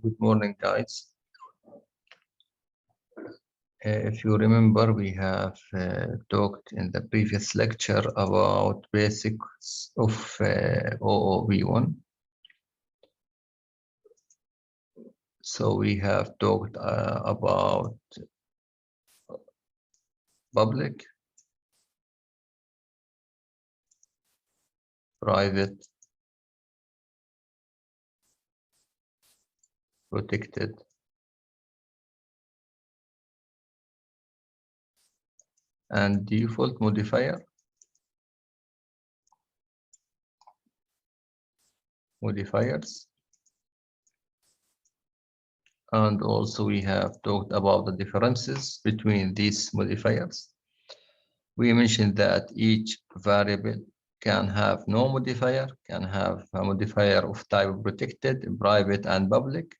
Good morning, guys. If you remember, we have talked in the previous lecture about basics of OOB1. So we have talked about public, private, protected, and default modifiers. And also we have talked about the differences between these modifiers. We mentioned that each variable can have no modifier, can have a modifier of type protected, private, and public.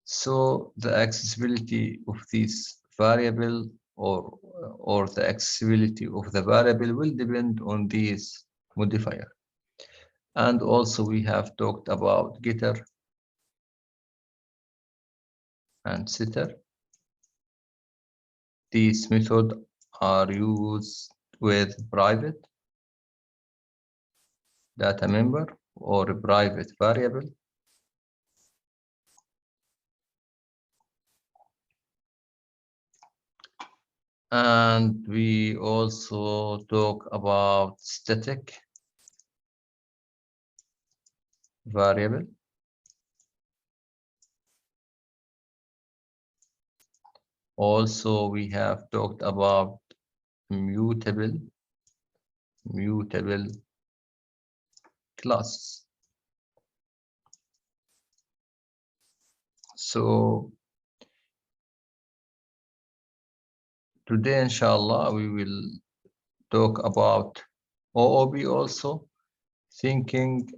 So the accessibility of these variable or the accessibility of the variable will depend on these modifier. And also we have talked about getter and setter. These methods are used with private data member or a private variable. And we also talk about static variable. Also, we have talked about mutable classes. So today, inshallah, we will talk about OOB also, thinking.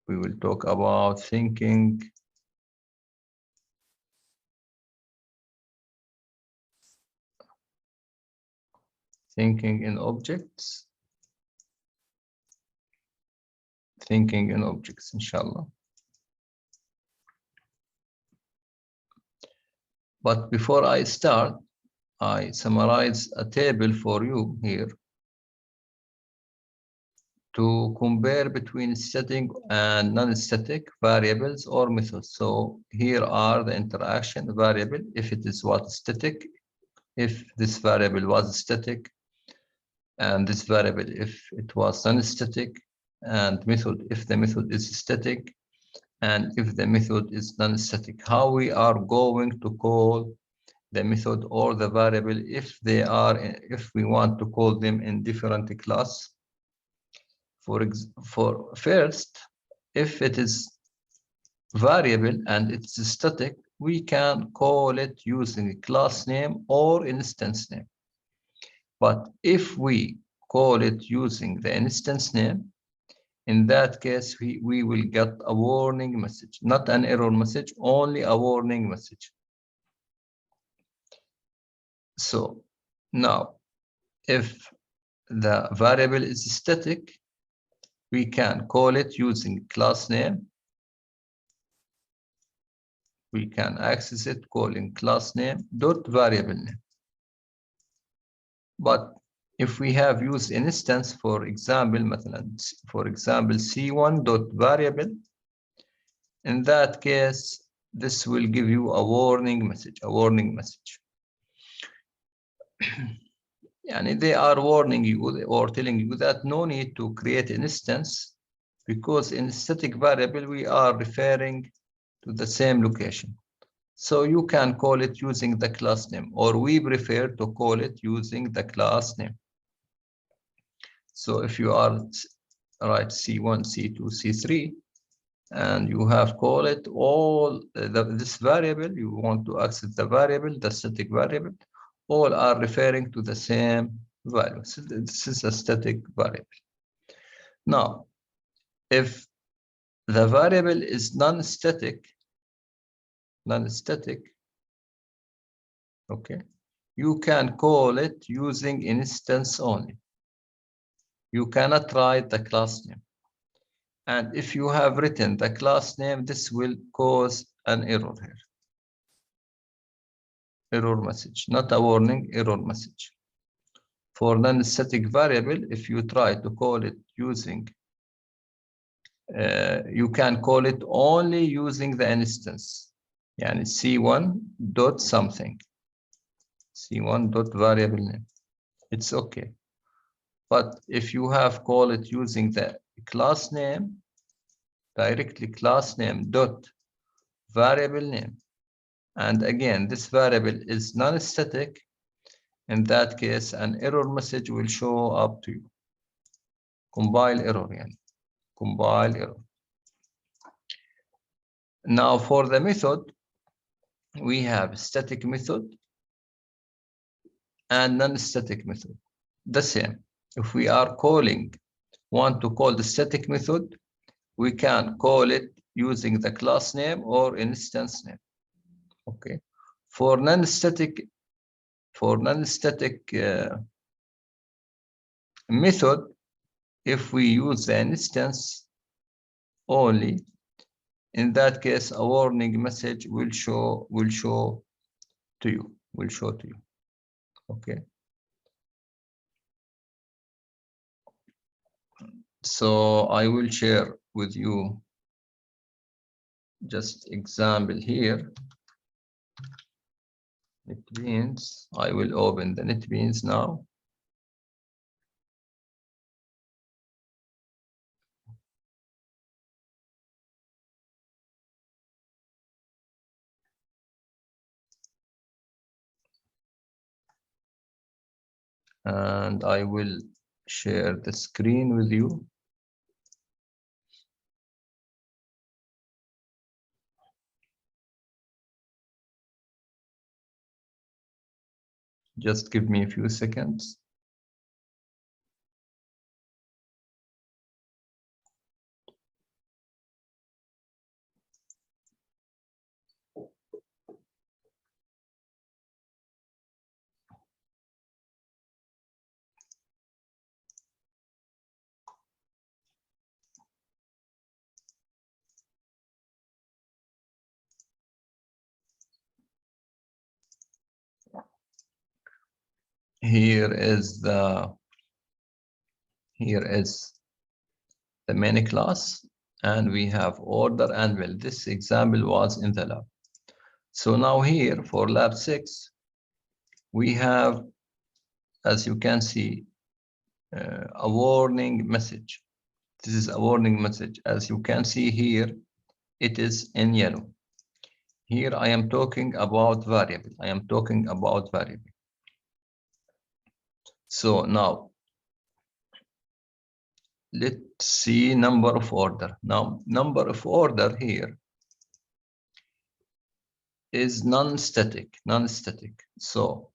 We will talk about thinking in objects. Thinking in objects, inshallah. But before I start, I summarize a table for you here to compare between static and non-static variables or methods. So here are the interaction variable if it is what static, if this variable was static, and this variable if it was non-static, and method if the method is static, and if the method is non-static. How we are going to call the method or the variable if we want to call them in different class. For first, if it is variable and it's static, we can call it using a class name or instance name. But if we call it using the instance name, in that case, we will get a warning message, not an error message, only a warning message. So now, if the variable is static, we can call it using class name. We can access it calling class name dot variable name. But if we have used instance, for example, C1 dot variable, in that case, this will give you a warning message. And they are warning you or telling you that no need to create an instance, because in static variable we are referring to the same location. So you can call it using the class name, or we prefer to call it using the class name. So if you are right C1, C2, C3, and you have called it all this variable, you want to access the variable, the static variable, all are referring to the same value. So this is a static variable. Now, if the variable is non-static, okay, you can call it using instance only. You cannot write the class name. And if you have written the class name, this will cause an error here. Error message, not a warning, error message. For non-static variable, if you try to call it using, you can call it only using the instance. Yani C1 dot something. C1 dot variable name. It's okay. But if you have called it using the class name, directly class name dot variable name, and again this variable is non-static, in that case an error message will show up to you. Compile error, yani. Compile error. Now for the method, we have static method and non-static method. The same. If we are want to call the static method, we can call it using the class name or instance name. Okay. For non-static method, if we use the instance only, in that case a warning message will show to you. Okay. So I will share with you just example here. NetBeans. I will open the NetBeans now. And I will share the screen with you. Just give me a few seconds. Here is the main class, and we have order and will. This example was in the lab. So now here for lab 6, we have, as you can see, a warning message. This is a warning message. As you can see here, it is in yellow. Here I am talking about variable. So now let's see number of order. Now number of order here is non-static. So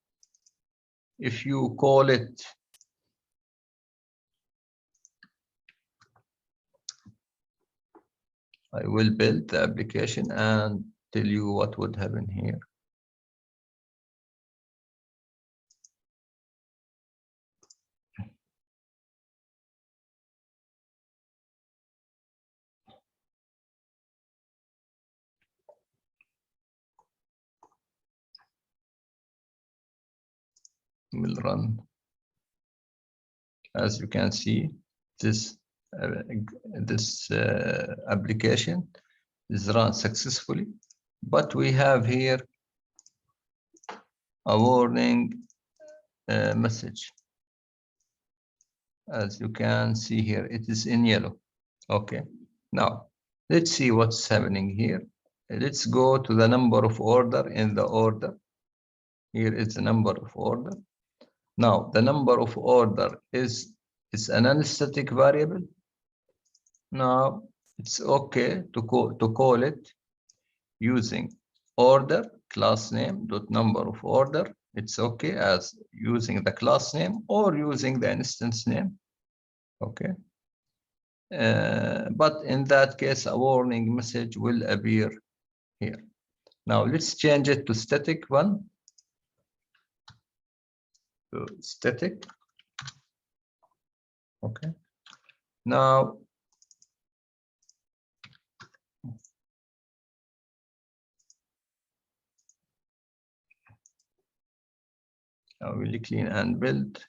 if you call it I will build the application and tell you what would happen here. Will run. As you can see, this application is run successfully, but we have here a warning message. As you can see here, it is in yellow. Okay, now let's see what's happening here. Let's go to the number of order in the order. Here is the number of order. Now the number of order is a non-static variable. Now it's okay to call it using order class name dot number of order. It's okay as using the class name or using the instance name. Okay. But in that case, a warning message will appear here. Now let's change it to static one. So static. Okay. Now I will clean and build.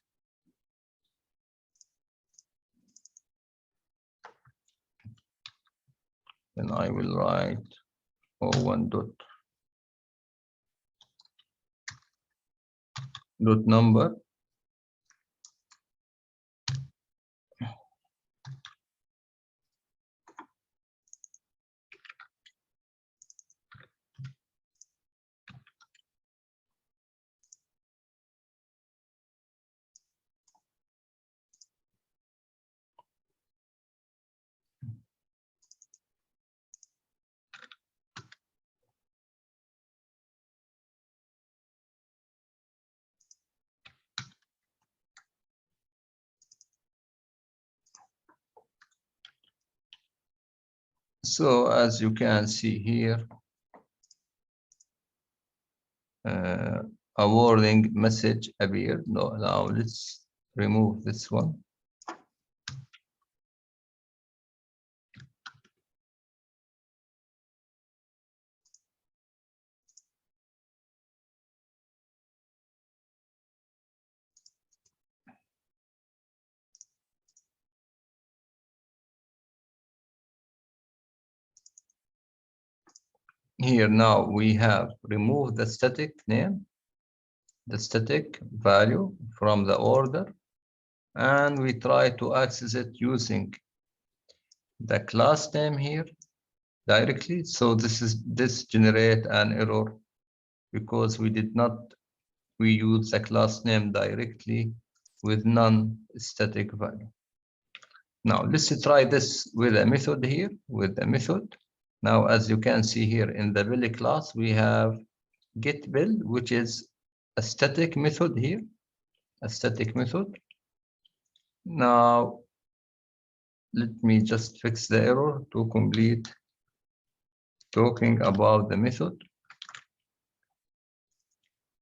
Then I will write O1 dot number. So as you can see here, a warning message appeared. No, now let's remove this one. Here now we have removed the static name, the static value from the order, and we try to access it using the class name here directly. So this generate an error because we use the class name directly with non-static value. Now let's try this with a method here, with a method. Now, as you can see here in the bill class, we have get bill, which is a static method here, a static method. Now, let me just fix the error to complete talking about the method.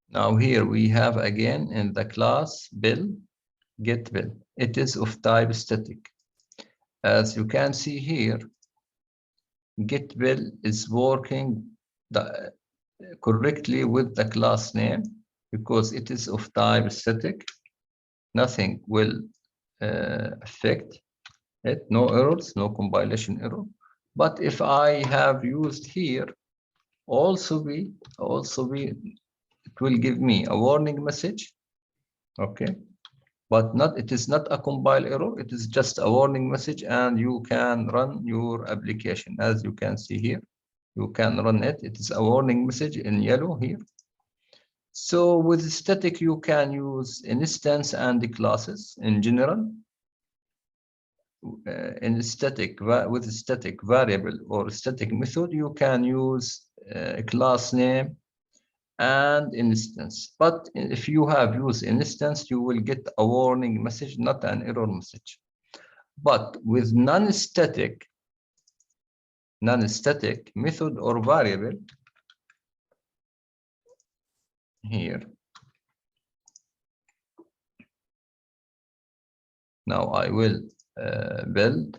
Now here we have again in the class bill, get bill. It is of type static. As you can see here, get bill is working correctly with the class name because it is of type static. Nothing will affect it, no errors, no compilation error. But if I have used here also be, it will give me a warning message, okay? But it is not a compile error, it is just a warning message, and you can run your application. As you can see here, you can run it. It is a warning message in yellow here. So with static, you can use instance and the classes in general. In static, with static variable or static method, you can use class name and instance. But if you have used instance, you will get a warning message, not an error message. But with non-static method or variable here. Now I will build.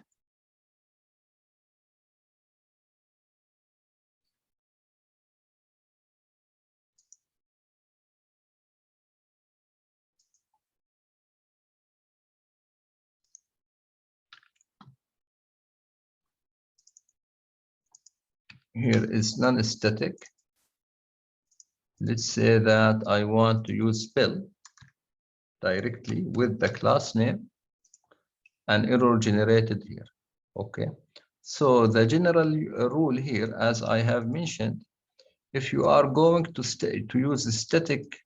Here is non-static. Let's say that I want to use bill directly with the class name. An error generated here. Okay. So the general rule here, as I have mentioned, if you are going to use a static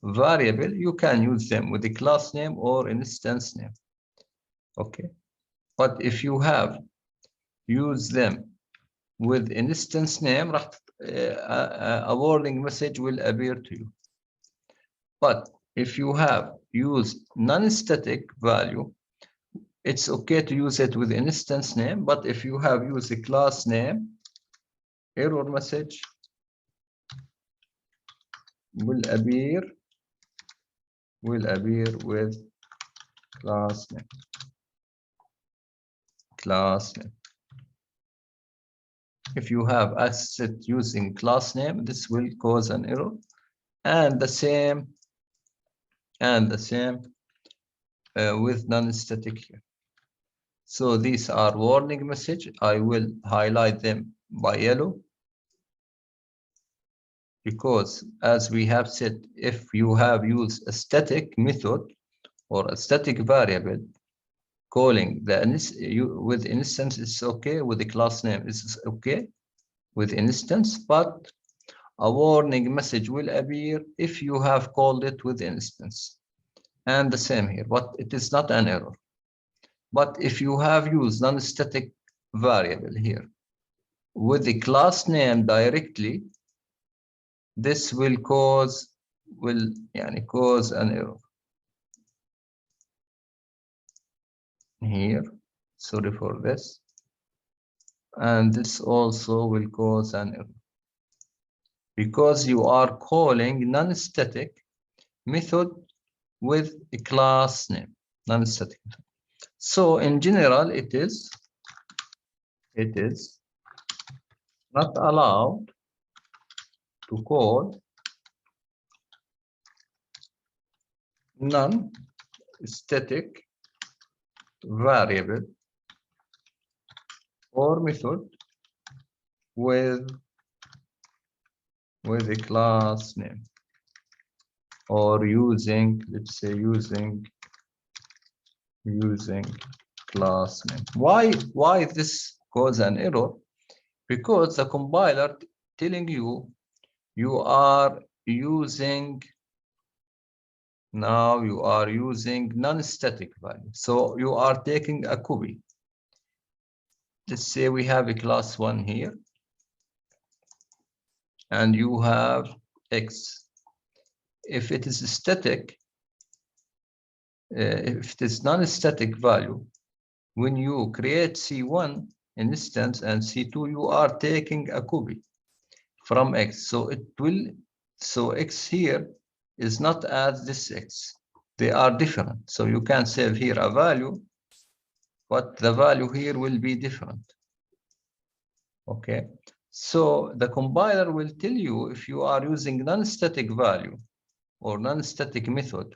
variable, you can use them with the class name or instance name. Okay. But if you have used them with instance name, a warning message will appear to you. But if you have used non-static value, it's okay to use it with instance name. But if you have used a class name, error message will appear with class name. If you have accessed using class name, this will cause an error. And the same and the same with non-static here. So these are warning message. I will highlight them by yellow, because as we have said, if you have used a static method or a static variable, calling the with instance is okay, with the class name is okay with instance, but a warning message will appear if you have called it with instance. And the same here, but it is not an error. But if you have used non-static variable here with the class name directly, this will cause an error here. Sorry for this. And this also will cause an error, because you are calling non-static method with a class name, non-static method. So in general, it is not allowed to call non-static variable or method with a class name, or using, let's say, using class name. Why this cause an error? Because the compiler telling you are using non-static value. So you are taking a copy. Let's say we have a class 1 here, and you have X. If it is static, if it is non-static value, when you create C1 instance and C2, you are taking a copy from X. So X here is not as this X. They are different. So you can save here a value, but the value here will be different. Okay. So the compiler will tell you if you are using non-static value or non-static method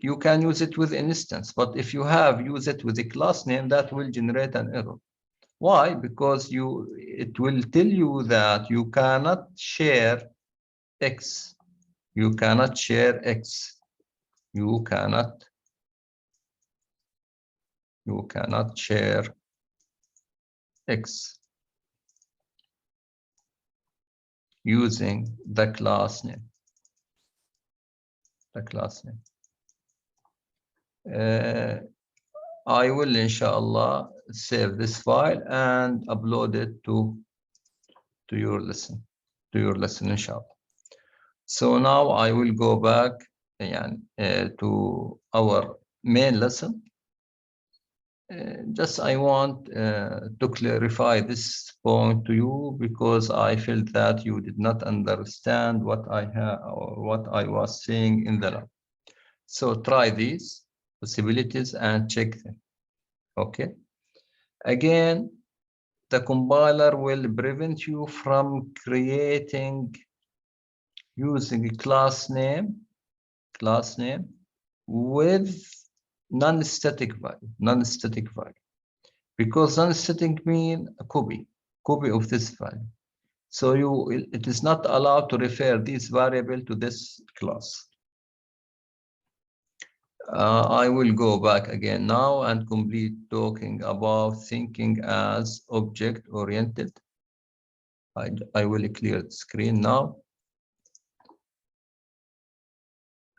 you can use it with instance, but if you have used it with a class name, that will generate an error. Why? Because it will tell you that you cannot share X. You cannot share X. You cannot share X using the class name. I will, inshallah, save this file and upload it to your lesson, inshallah. So now I will go back to our main lesson. Just I want to clarify this point to you, because I felt that you did not understand what I was saying in the lab. So try these possibilities and check them. Okay. Again, the compiler will prevent you from using a class name with non-static value, because non-static means a copy of this value. So it is not allowed to refer this variable to this class. I will go back again now and complete talking about thinking as object-oriented. I will clear the screen now.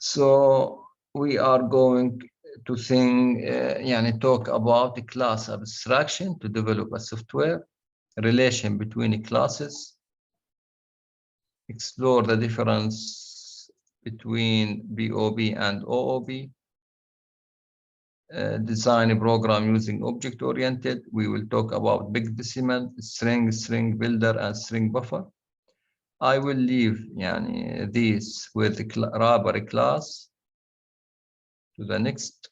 So we are going to talk about the class abstraction to develop a software, relation between classes, explore the difference between BOB and OOB, design a program using object-oriented. We will talk about big decimal, string builder, and string buffer. I will leave these with the rubber class to the next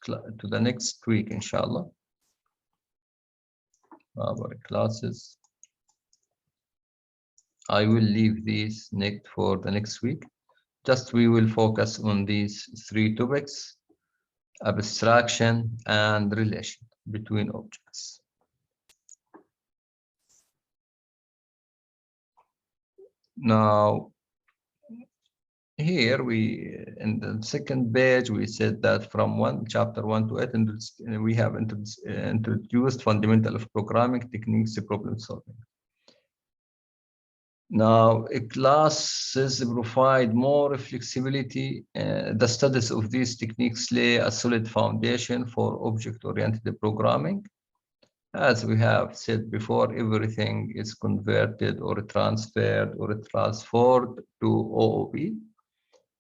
week, inshallah. Rubber classes. I will leave these for the next week. Just we will focus on these three topics: abstraction and relation between objects. Now, here in the second page, we said that from chapter 1 to 8, and we have introduced fundamental of programming techniques, problem solving. Now, classes provide more flexibility. The studies of these techniques lay a solid foundation for object-oriented programming. As we have said before, everything is converted or transferred or transferred to OOP.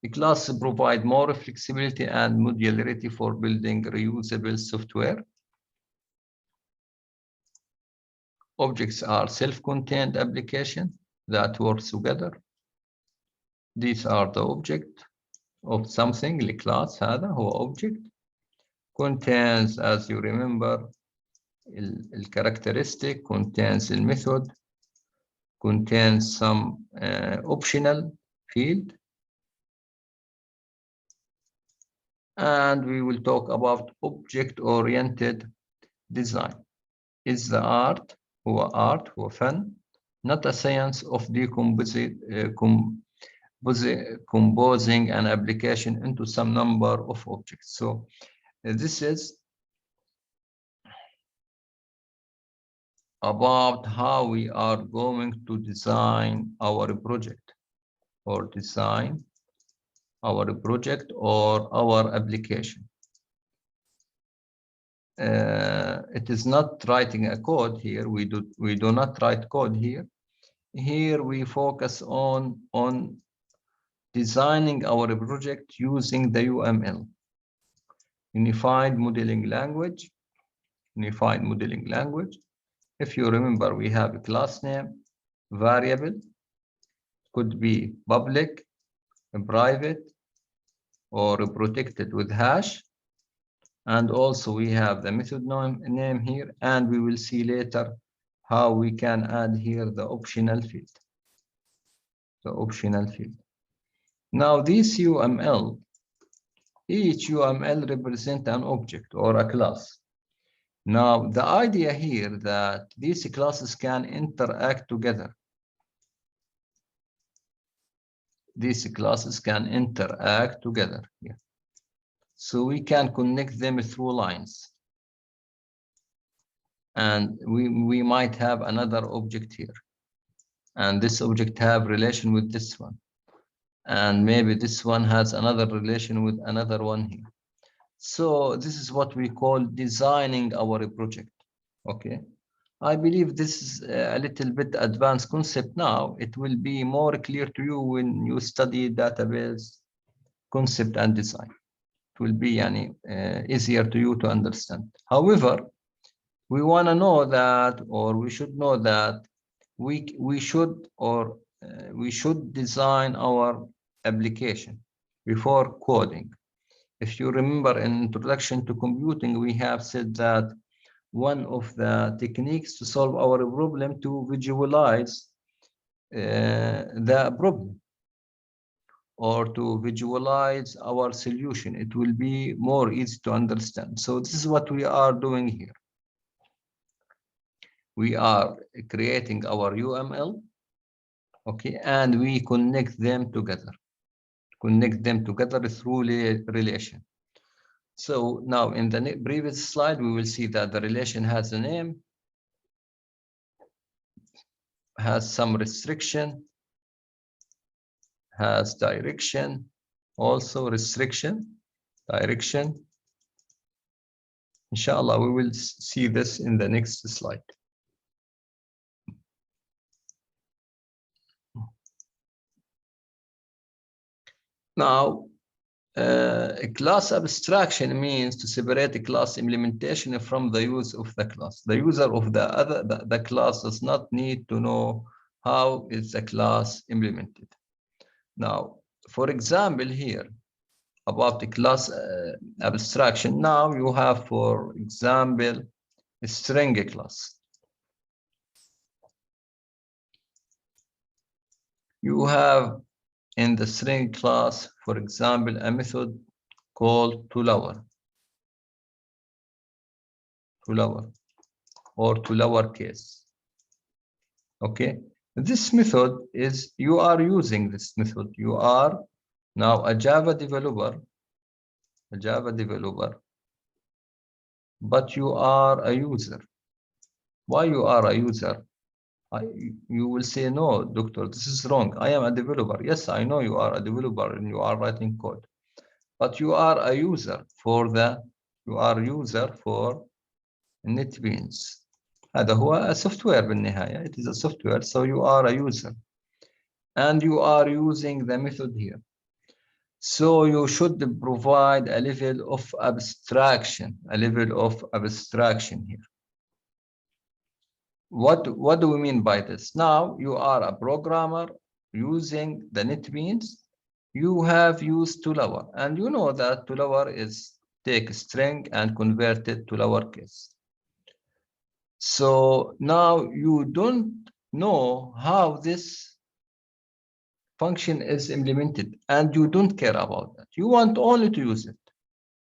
The classes provide more flexibility and modularity for building reusable software. Objects are self-contained applications that work together. These are the object of something. الكلاس هذا هو object contains, as you remember, characteristic, contains the method, contains some optional field. And we will talk about object-oriented design. Is the art, هو فن, not a science of composing an application into some number of objects. So this is about how we are going to design our project or our application. It is not writing a code here. We do not write code here. Here we focus on designing our project using the UML, Unified Modeling Language. If you remember, we have a class name, variable, could be public, private, or protected with hash. And also we have the method name here, and we will see later how we can add here the optional field. Now this UML, each UML represents an object or a class. Now the idea here that these classes can interact together. Here. So we can connect them through lines. And we might have another object here. And this object have relation with this one. And maybe this one has another relation with another one here. So this is what we call designing our project. Okay. I believe this is a little bit advanced concept now. It will be more clear to you when you study database concept and design. It will be easier to you to understand. However, we want to know that, or we should know that we should design our application before coding. If you remember in Introduction to Computing, we have said that one of the techniques to solve our problem to visualize the problem or to visualize our solution. It will be more easy to understand. So this is what we are doing here. We are creating our UML, okay, and we connect them together through relation. So now in the previous slide, we will see that the relation has a name, has some restriction, has direction, also restriction, direction. Inshallah, we will see this in the next slide. Now, a class abstraction means to separate a class implementation from the use of the class. The user of the class does not need to know how is the class implemented. Now, for example, here about the class abstraction. Now you have, for example, a string class. You have in the string class, for example, a method called toLower or toLowerCase. Okay, this method is, you are using this method. You are now a Java developer, but you are a user. Why you are a user? You will say, no, doctor, this is wrong. I am a developer. Yes, I know you are a developer and you are writing code, but you are a user for NetBeans. هذا هو software بالنهاية. It is a software, so you are a user and you are using the method here. So you should provide a level of abstraction, here. What do we mean by this? Now you are a programmer using the NetBeans. You have used toLower, and you know that toLower is take a string and convert it to lowercase. So now you don't know how this function is implemented, and you don't care about that. You want only to use it.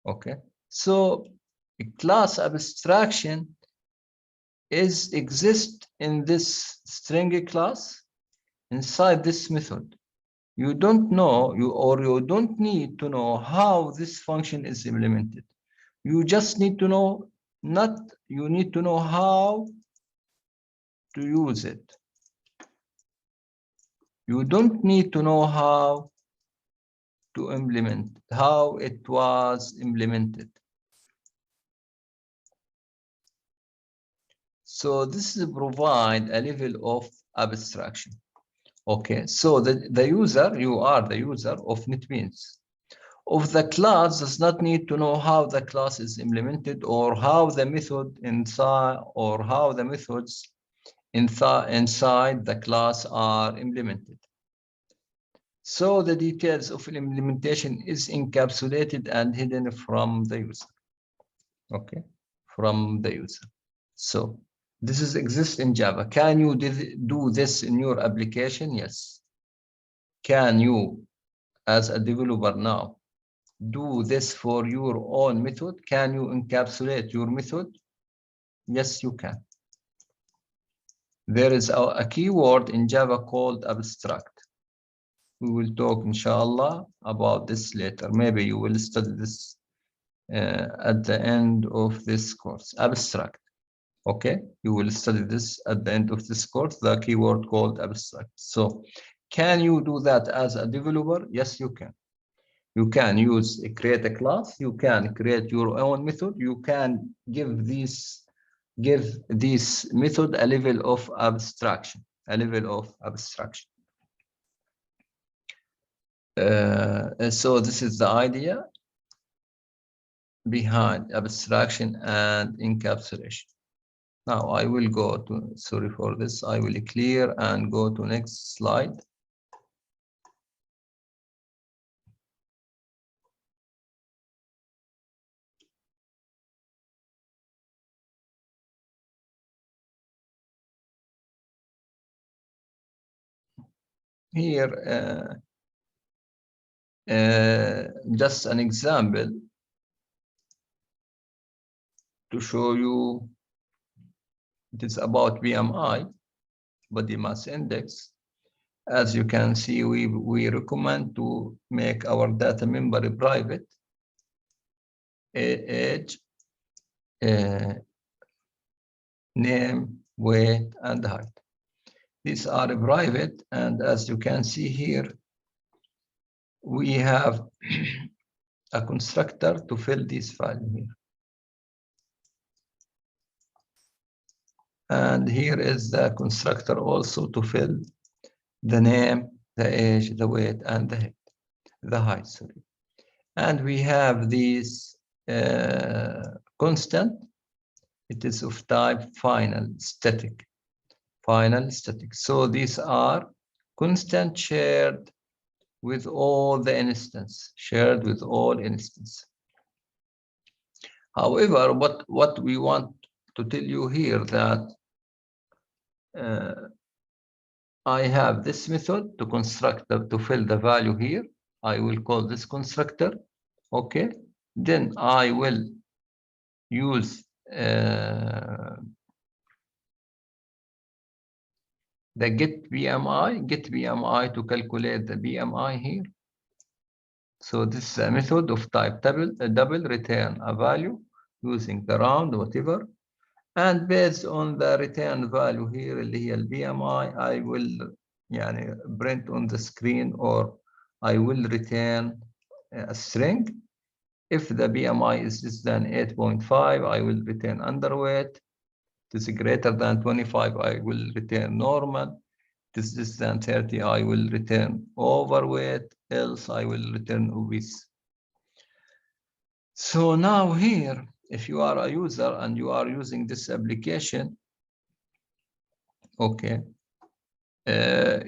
Okay, so a class abstraction exists in this string class inside this method. You don't know, you don't need to know how this function is implemented. You just need to know, you need to know how to use it. You don't need to know how to implement, how it was implemented. So this is provide a level of abstraction. Okay, so the user, you are the user of NetBeans. Of the class does not need to know how the class is implemented or how the method inside or how the methods inside the class are implemented. So the details of implementation is encapsulated and hidden from the user. Okay, from the user. So this is exists in Java. Can you do this in your application? Yes. Can you, as a developer now, do this for your own method? Can you encapsulate your method? Yes, you can. There is a keyword in Java called abstract. We will talk, inshallah, about this later. Maybe you will study this at the end of this course. Abstract. Okay, you will study this at the end of this course, the keyword called abstract. So can you do that as a developer? Yes, you can. You can create a class, you can create your own method, you can give this method a level of abstraction, So this is the idea behind abstraction and encapsulation. Now I will go to, sorry for this, I will clear and go to next slide. Here, just an example to show you. It is about BMI, body mass index. As you can see, we recommend to make our data member private, age, name, weight, and height. These are private, and as you can see here, we have a constructor to fill this file here. And here is the constructor also to fill the name, the age, the weight, and the height, sorry. And we have these constant. It is of type final static. So these are constant shared with all the instance, However, what we want to tell you here that I have this method to construct to fill the value here. I will call this constructor. Okay. Then I will use the get BMI to calculate the BMI here. So this is a method of type double return a value using the round whatever, and based on the return value here اللي هي BMI, I will print on the screen, or I will return a string. If the BMI is less than 8.5, I will return underweight. It is greater than 25, I will return normal. It is less than 30, I will return overweight, else I will return obese. So now here, if you are a user and you are using this application, okay,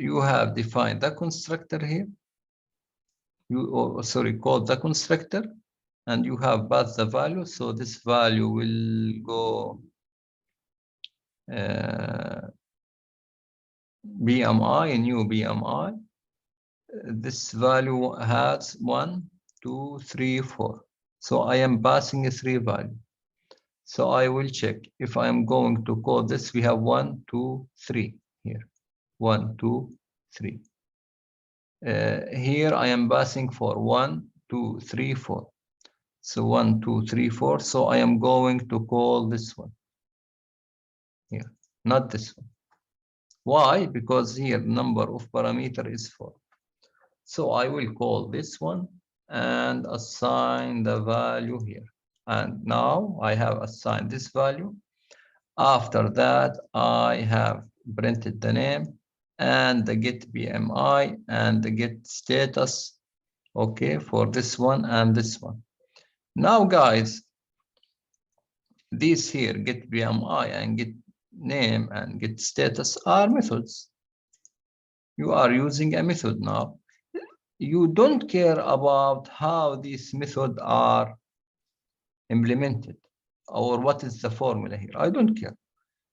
you have defined the constructor here. Called the constructor, and you have passed the value. So this value will go BMI, new BMI. This value has 1, 2, 3, 4. So I am passing a 3 value. So I will check if I am going to call this. We have 1, 2, 3 here. 1, 2, 3. Here I am passing for 1, 2, 3, 4. So 1, 2, 3, 4. So I am going to call this one here, not this one. Why? Because here number of parameter is 4. So I will call this one and assign the value here. And now I have assigned this value. After that, I have printed the name and the get BMI and the get status, okay, for this one and this one. Now, guys, these here, get BMI and get name and get status, are methods. You are using a method now. You don't care about how these methods are implemented or what is the formula here. I don't care.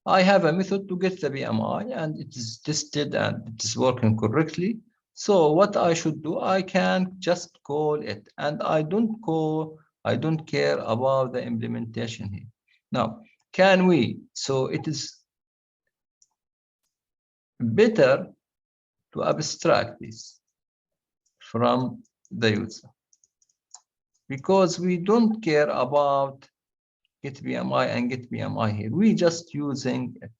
I have a method to get the BMI and it is tested and it is working correctly. So what I should do, I can just call it, and I don't care about the implementation here. Now, can we? So it is better to abstract this from the user, because we don't care about get BMI and get BMI here. We just using it.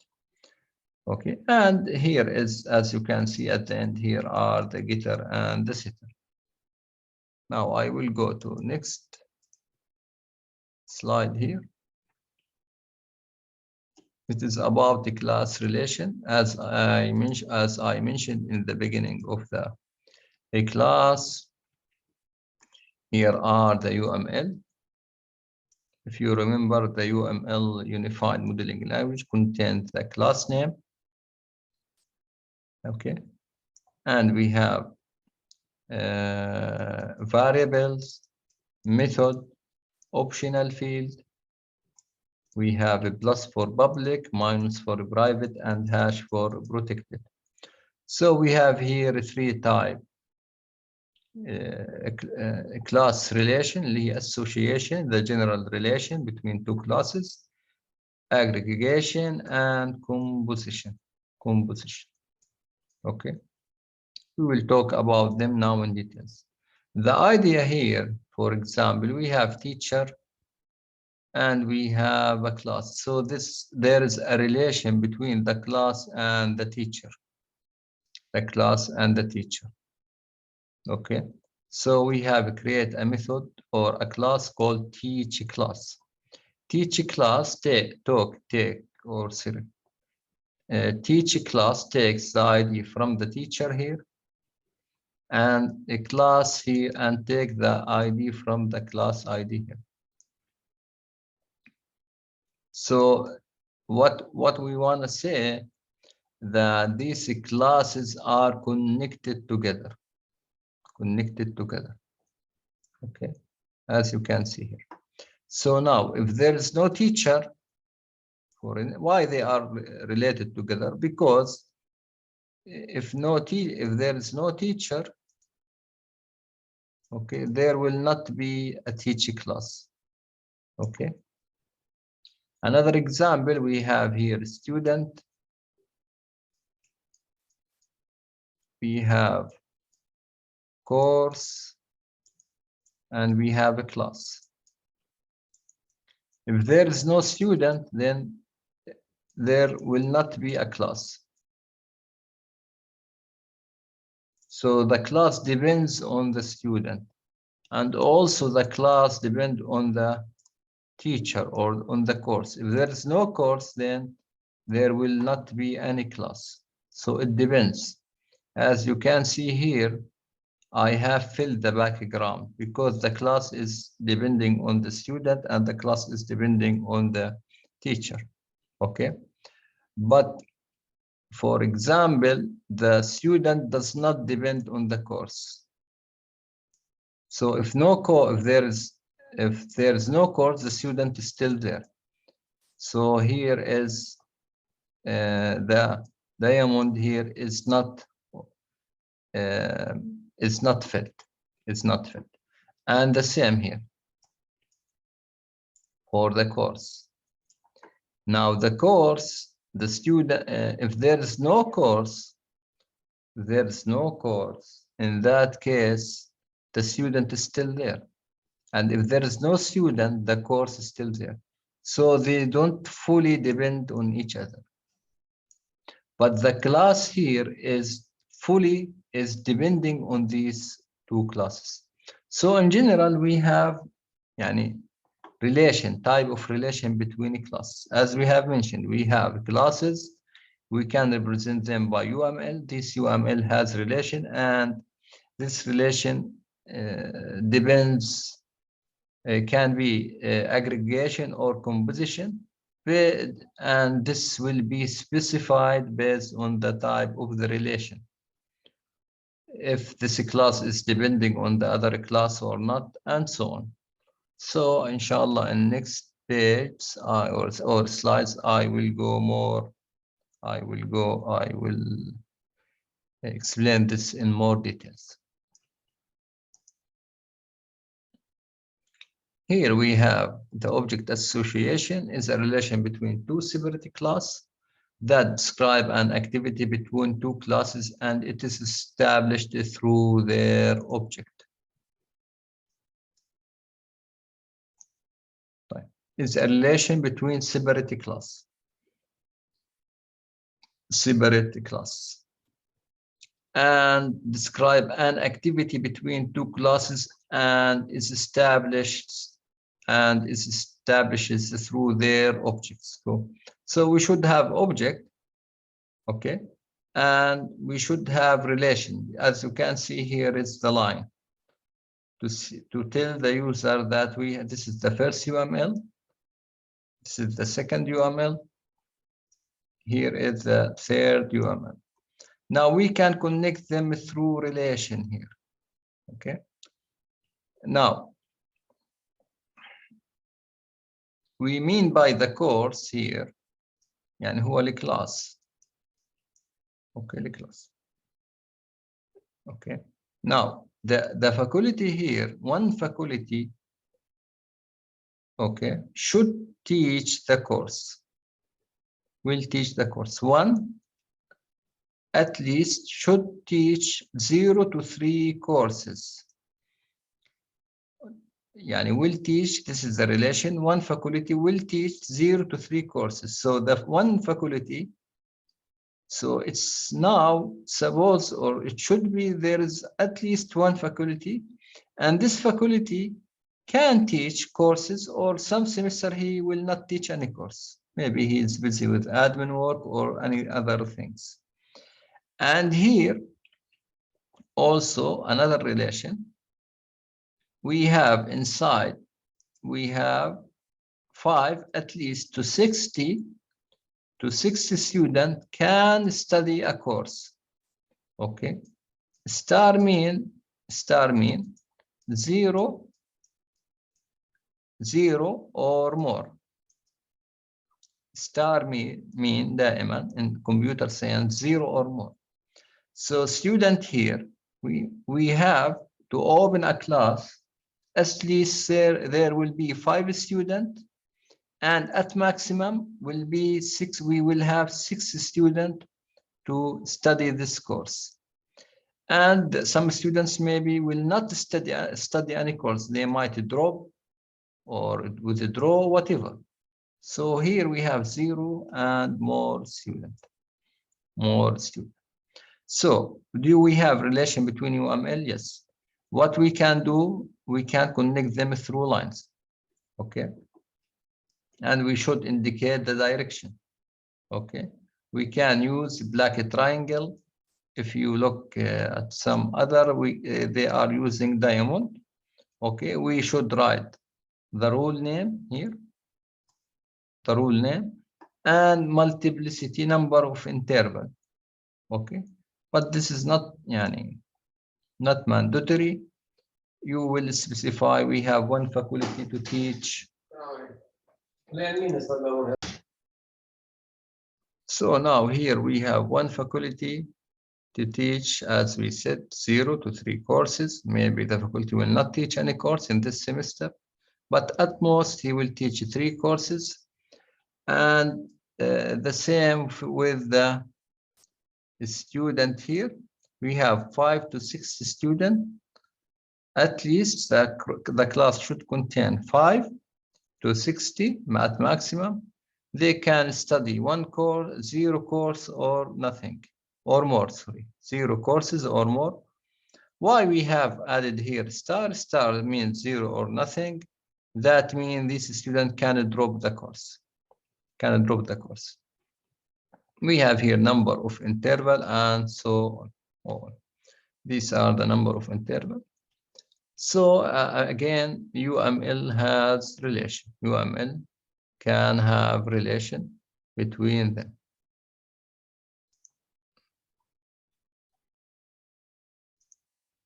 Okay, and here is, as you can see at the end, here are the getter and the setter. Now I will go to next slide here. It is about the class relation, as I mentioned in the beginning of a class. Here are the UML. If you remember, the UML Unified Modeling Language contains the class name. Okay, and we have variables, method, optional field. We have a plus for public, minus for private, and hash for protected. So we have here 3 types. Class relation, the association, the general relation between 2 classes, aggregation, and composition. Okay, we will talk about them now in details. The idea here, for example, we have teacher and we have a class. So there is a relation between the class and the teacher. The class and the teacher. Okay, so we have create a method or a class called teach class. Teach class teach class takes the ID from the teacher here, and a class here, and take the ID from the class ID here. So what we want to say, that these classes are connected together. Okay, as you can see here. So now, if there is no teacher, why they are related together? Because if there is no teacher, okay, there will not be a teaching class. Okay. Another example we have here, student. We have course, and we have a class. If there is no student, then there will not be a class. So the class depends on the student, and also the class depends on the teacher or on the course. If there is no course, then there will not be any class. So it depends. As you can see here, I have filled the background because the class is depending on the student and the class is depending on the teacher. Okay. But for example, the student does not depend on the course. So if there is no course, the student is still there. So here is the diamond here is not filled. It's not filled. And the same here for the course. Now the course, the student, if there is no course, in that case, the student is still there. And if there is no student, the course is still there. So they don't fully depend on each other. But the class here is depending on these two classes. So in general, we have type of relation between classes. As we have mentioned, we have classes. We can represent them by UML. This UML has relation, and this relation depends, can be aggregation or composition, and this will be specified based on the type of the relation. If this class is depending on the other class or not, and so on. So inshallah, in next page or slides, I will explain this in more details. Here we have the object association is a relation between two separate classes that describe an activity between two classes, and it is established through their object. It's a relation between separate classes. And describe an activity between two classes and is establishes through their objects. So we should have object, okay, and we should have relation. As you can see here is the line to tell the user that this is the first UML, this is the second UML, here is the third UML. Now we can connect them through relation here. Okay. Now we mean by the course here, يعني هو الكلاس. Okay, the class. Okay. Now the faculty here, one faculty, okay, should teach the course. Will teach the course. One at least should teach 0 to 3 courses. Yani will teach, this is the relation, one faculty will teach 0 to 3 courses. So the one faculty, so it's now suppose, or it should be, there is at least one faculty, and this faculty can teach courses, or some semester he will not teach any course. Maybe he is busy with admin work or any other things. And here also another relation we have inside, we have 5 at least to 60 students can study a course. Okay, star mean 0 or more. Star mean دائما in computer science 0 or more. So student here, we have to open a class. At least there will be 5 students, and at maximum will be 6. We will have 6 students to study this course. And some students maybe will not study any course. They might drop or withdraw, whatever. So here we have 0 and more students. So do we have relation between UML? Yes. What we can do, we can connect them through lines. Okay. And we should indicate the direction. Okay. We can use black triangle. If you look at some other, they are using diamond. Okay. We should write the rule name here, the rule name, and multiplicity, number of interval. Okay. But this is not mandatory. You will specify we have 1 faculty to teach. So now here we have 1 faculty to teach, as we said, 0 to 3 courses. Maybe the faculty will not teach any course in this semester, but at most he will teach 3 courses. And the same with the student here. We have 5 to 6 students. At least the class should contain 5 to 60 at maximum. They can study 1 course, 0 course, or nothing, or more, sorry, 0 courses or more. Why we have added here star? Star means 0 or nothing. That means this student can drop the course. We have here number of interval and so on. These are the number of interval. So again, UML has relation. UML can have relation between them.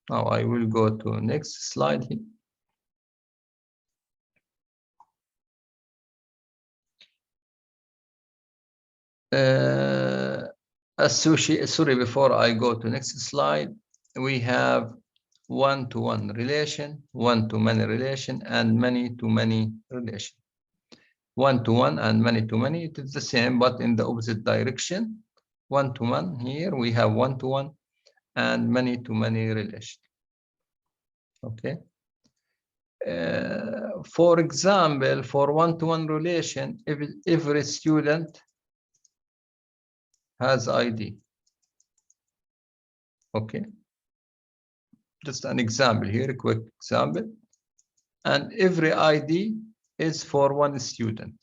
Now I will go to next slide here. Sorry, before I go to next slide, we have one-to-one relation, one-to-many relation, and many-to-many relation. One-to-one and many-to-many, it is the same, but in the opposite direction. One-to-one, here we have one-to-one and many-to-many relation. Okay. For example, for one-to-one relation, if every student has ID. Okay. Just an example here, a quick example. And every ID is for 1 student.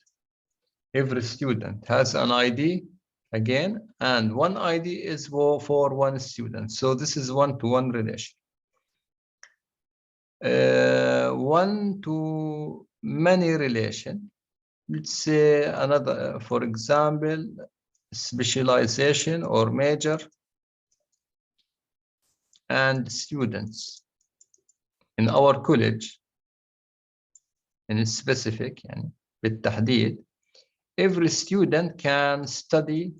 Every student has an ID again, and 1 ID is for 1 student. So this is one-to-one relation. One-to-many relation. Let's say another, for example, specialization or major and students. In our college, in specific, بالتحديد, every student can study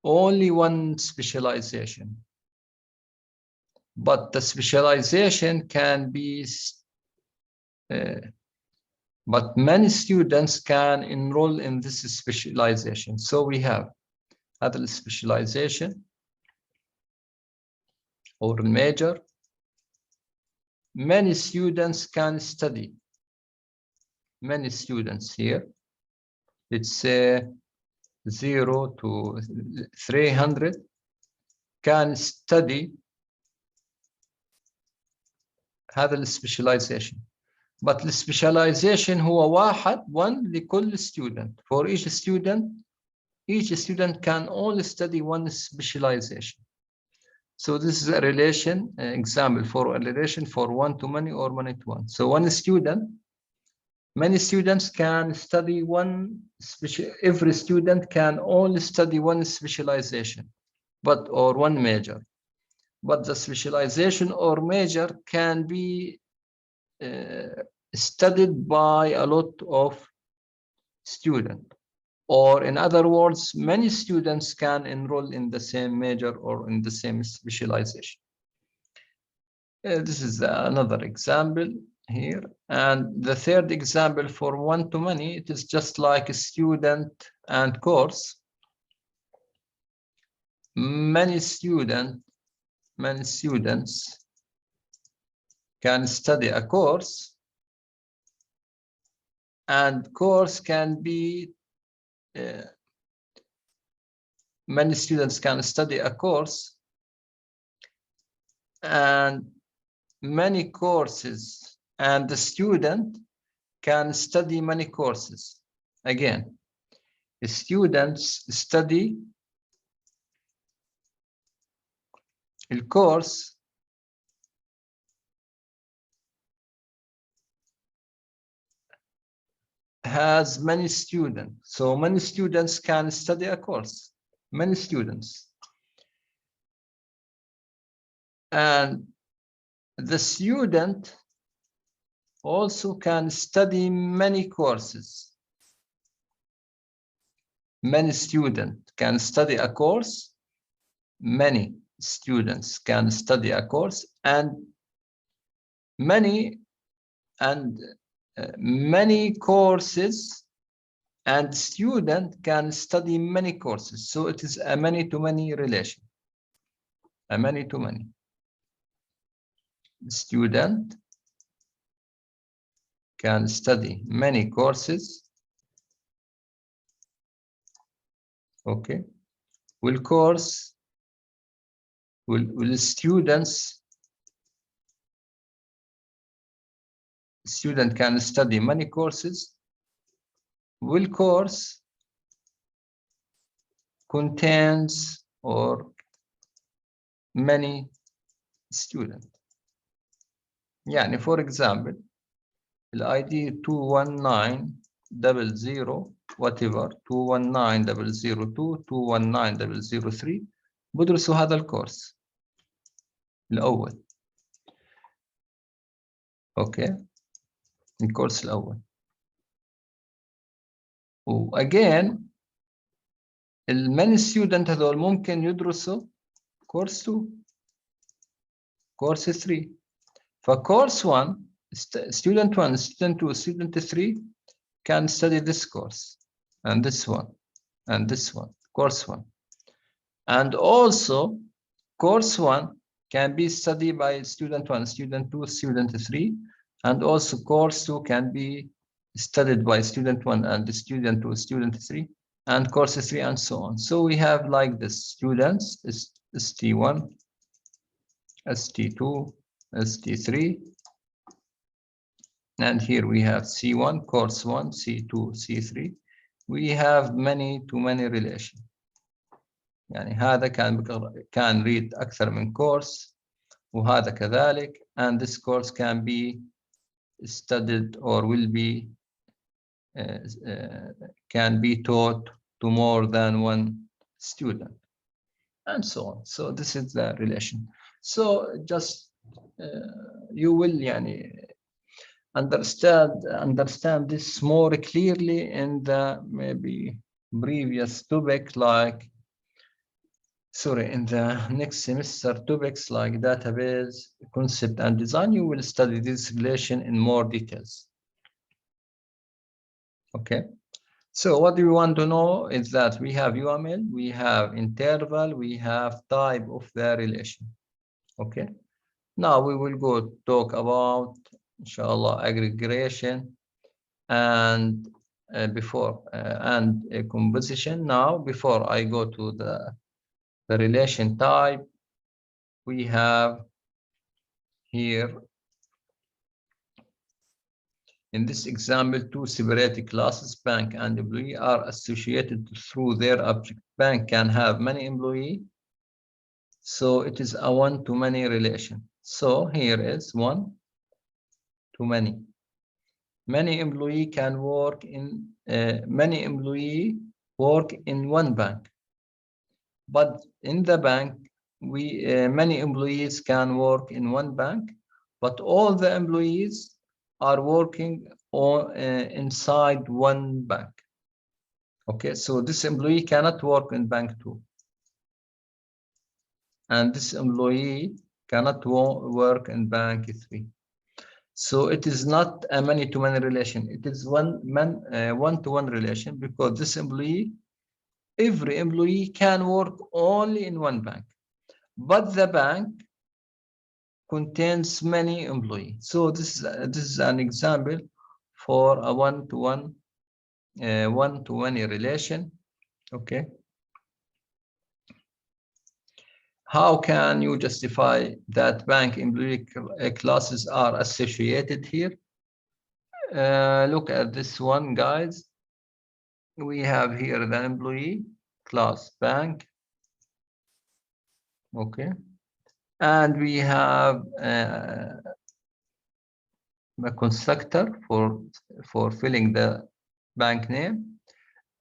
only 1 specialization. But the specialization can be, but many students can enroll in this specialization. So we have other specialization or major. Many students can study. Many students here, let's say 0 to 300 can study هذا السبيشاليزيشن. But السبيشاليزيشن هو one لكل student. For each student can only study 1 specialization. So this is a relation example for a relation for one-to-many or many-to-one. So many students can study every student can only study 1 specialization, or 1 major. But the specialization or major can be studied by a lot of students. Or in other words, many students can enroll in the same major or in the same specialization. This is another example here. And the third example for one-to-many, it is just like a student and course. Many students can study a course, and course can be many students can study a course, and many courses, and the student can study many courses. Again, the students study the course has many students, so many students can study a course, many students. And the student also can study many courses. Many students can study a course, many students can study a course, and many courses and student can study many courses. So it is a many-to-many relation. A many-to-many. Student can study many courses. Okay. Will student can study many courses. Will course contains or many students. يعني for example, the ID 21900 whatever 219002 219003 بدرسوا هذا الكورس الأول. اوكي الكورس الأول. again الماني ستودنت هذول ممكن يدرسوا كورس 2 كورس 3. فكورس 1 student 1 student 2 student 3 can study this course and this one and this one course 1, and also course 1 can be studied by student 1 student 2 student 3, and also course 2 can be studied by student 1 and the student 2 student 3, and course 3, and so on. So we have like this: students ST1 ST2 ST3, and here we have C1 course 1 C2 C3. We have many-to-many relation. يعني هذا can read أكثر من course وهذا كذلك, and this course can be studied or will be can be taught to more than one student, and so on. So this is the relation. So just you will يعني understand this more clearly in the maybe previous topic, like in the next semester topics like database concept and design. You will study this relation in more details. Okay, so what we want to know is that we have UML, we have interval, we have type of the relation. Okay, now we will go talk about inshallah aggregation and and a composition. Now before I go to the relation type, we have here in this example two separate classes, bank and employee, are associated through their object. Bank can have many employees, so it is a one-to-many relation. So here is one-to-many. Many employee can work in many employee work in one bank, but in the bank many employees can work in one bank, but all the employees are working on inside one bank. Okay, so this employee cannot work in bank 2. And this employee cannot work in bank 3. So it is not a many-to-many relation. It is one-to-one relation, because this employee, every employee can work only in one bank, but the bank contains many employees. So this is an example for a one-to-one relation. Okay. How can you justify that bank employee classes are associated here? Look at this one, guys. We have here the employee class bank. Okay. And we have a constructor for filling the bank name,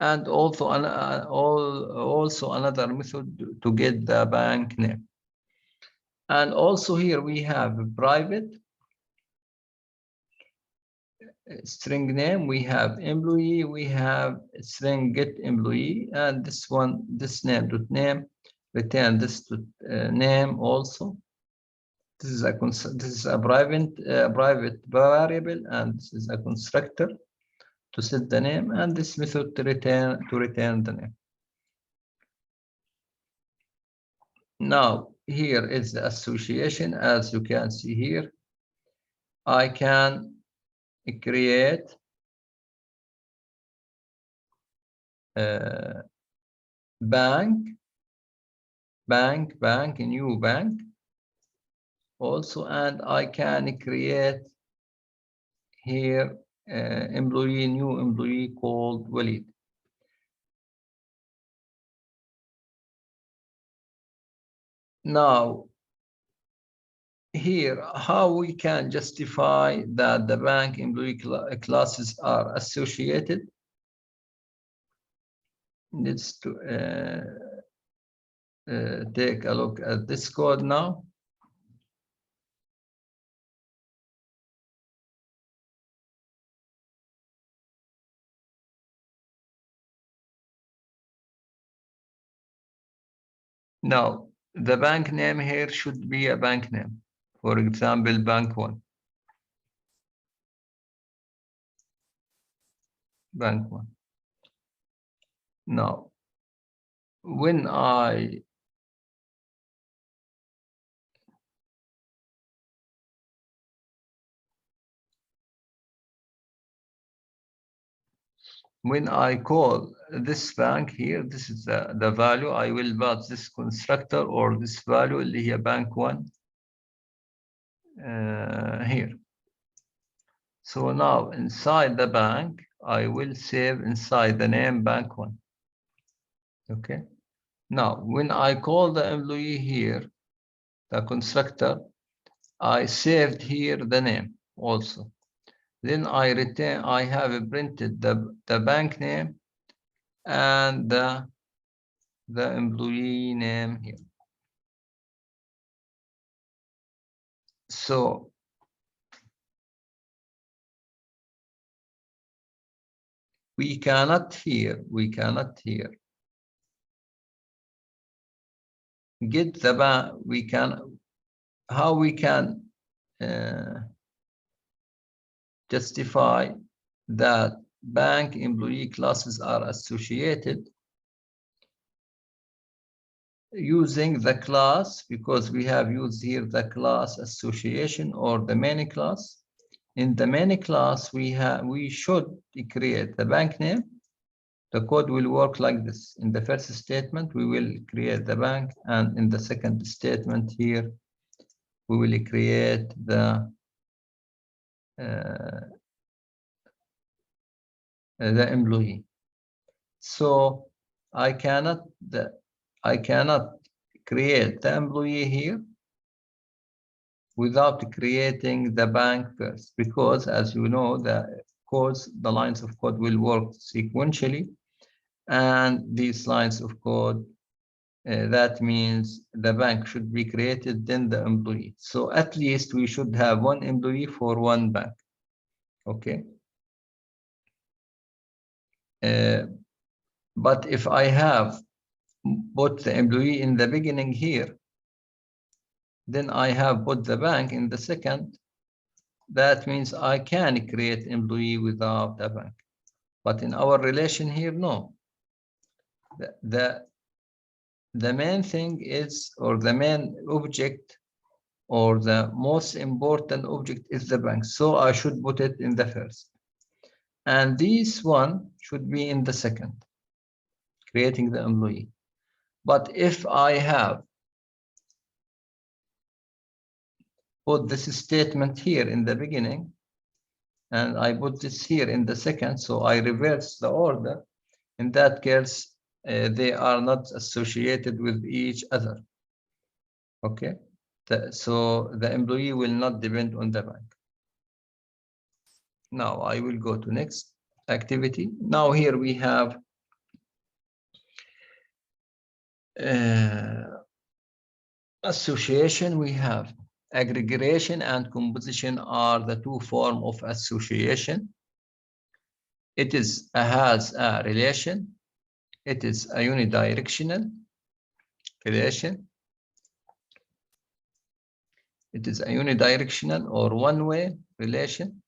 and also another method to get the bank name. And also here we have a private string name, we have employee, we have string get employee, and this one, this name dot name, return this name also. This is a private variable, and this is a constructor to set the name, and this method to return the name. Now here is the association. As you can see here, I can create bank, new bank also, and I can create here new employee called Walid. Now here, how we can justify that the bank employee classes are associated? Let's take a look at this code now. Now, the bank name here should be a bank name. For example, bank 1. Bank 1. Now, when I call this bank here, this is the value, I will pass this constructor or this value here, bank 1 here. So now inside the bank, I will save inside the name bank 1. Okay. Now, when I call the employee here, the constructor, I saved here the name also. Then I have printed the bank name and the employee name here. So we cannot here get the bank. How we can justify that bank employee classes are associated using the class, because we have used here the class association or the main class. In the main class, we should create the bank name. The code will work like this. In the first statement, we will create the bank, and in the second statement here, we will create the employee. So I cannot create the employee here without creating the bank first, because as you know, the lines of code will work sequentially, and these lines of code, that means the bank should be created, then the employee. So at least we should have one employee for one bank. Okay. But if I have put the employee in the beginning here, then I have put the bank in the second. That means I can create employee without a bank. But in our relation here, no. The main thing is, or the main object, or the most important object is the bank. So I should put it in the first. And this one should be in the second, creating the employee. But if I have put this statement here in the beginning, and I put this here in the second, so I reverse the order, in that case, they are not associated with each other. Okay, so the employee will not depend on the bank. Now I will go to next activity. Now here we have association. We have aggregation and composition are the two forms of association. It is has a relation. It is a unidirectional relation. It is a unidirectional or one-way relation.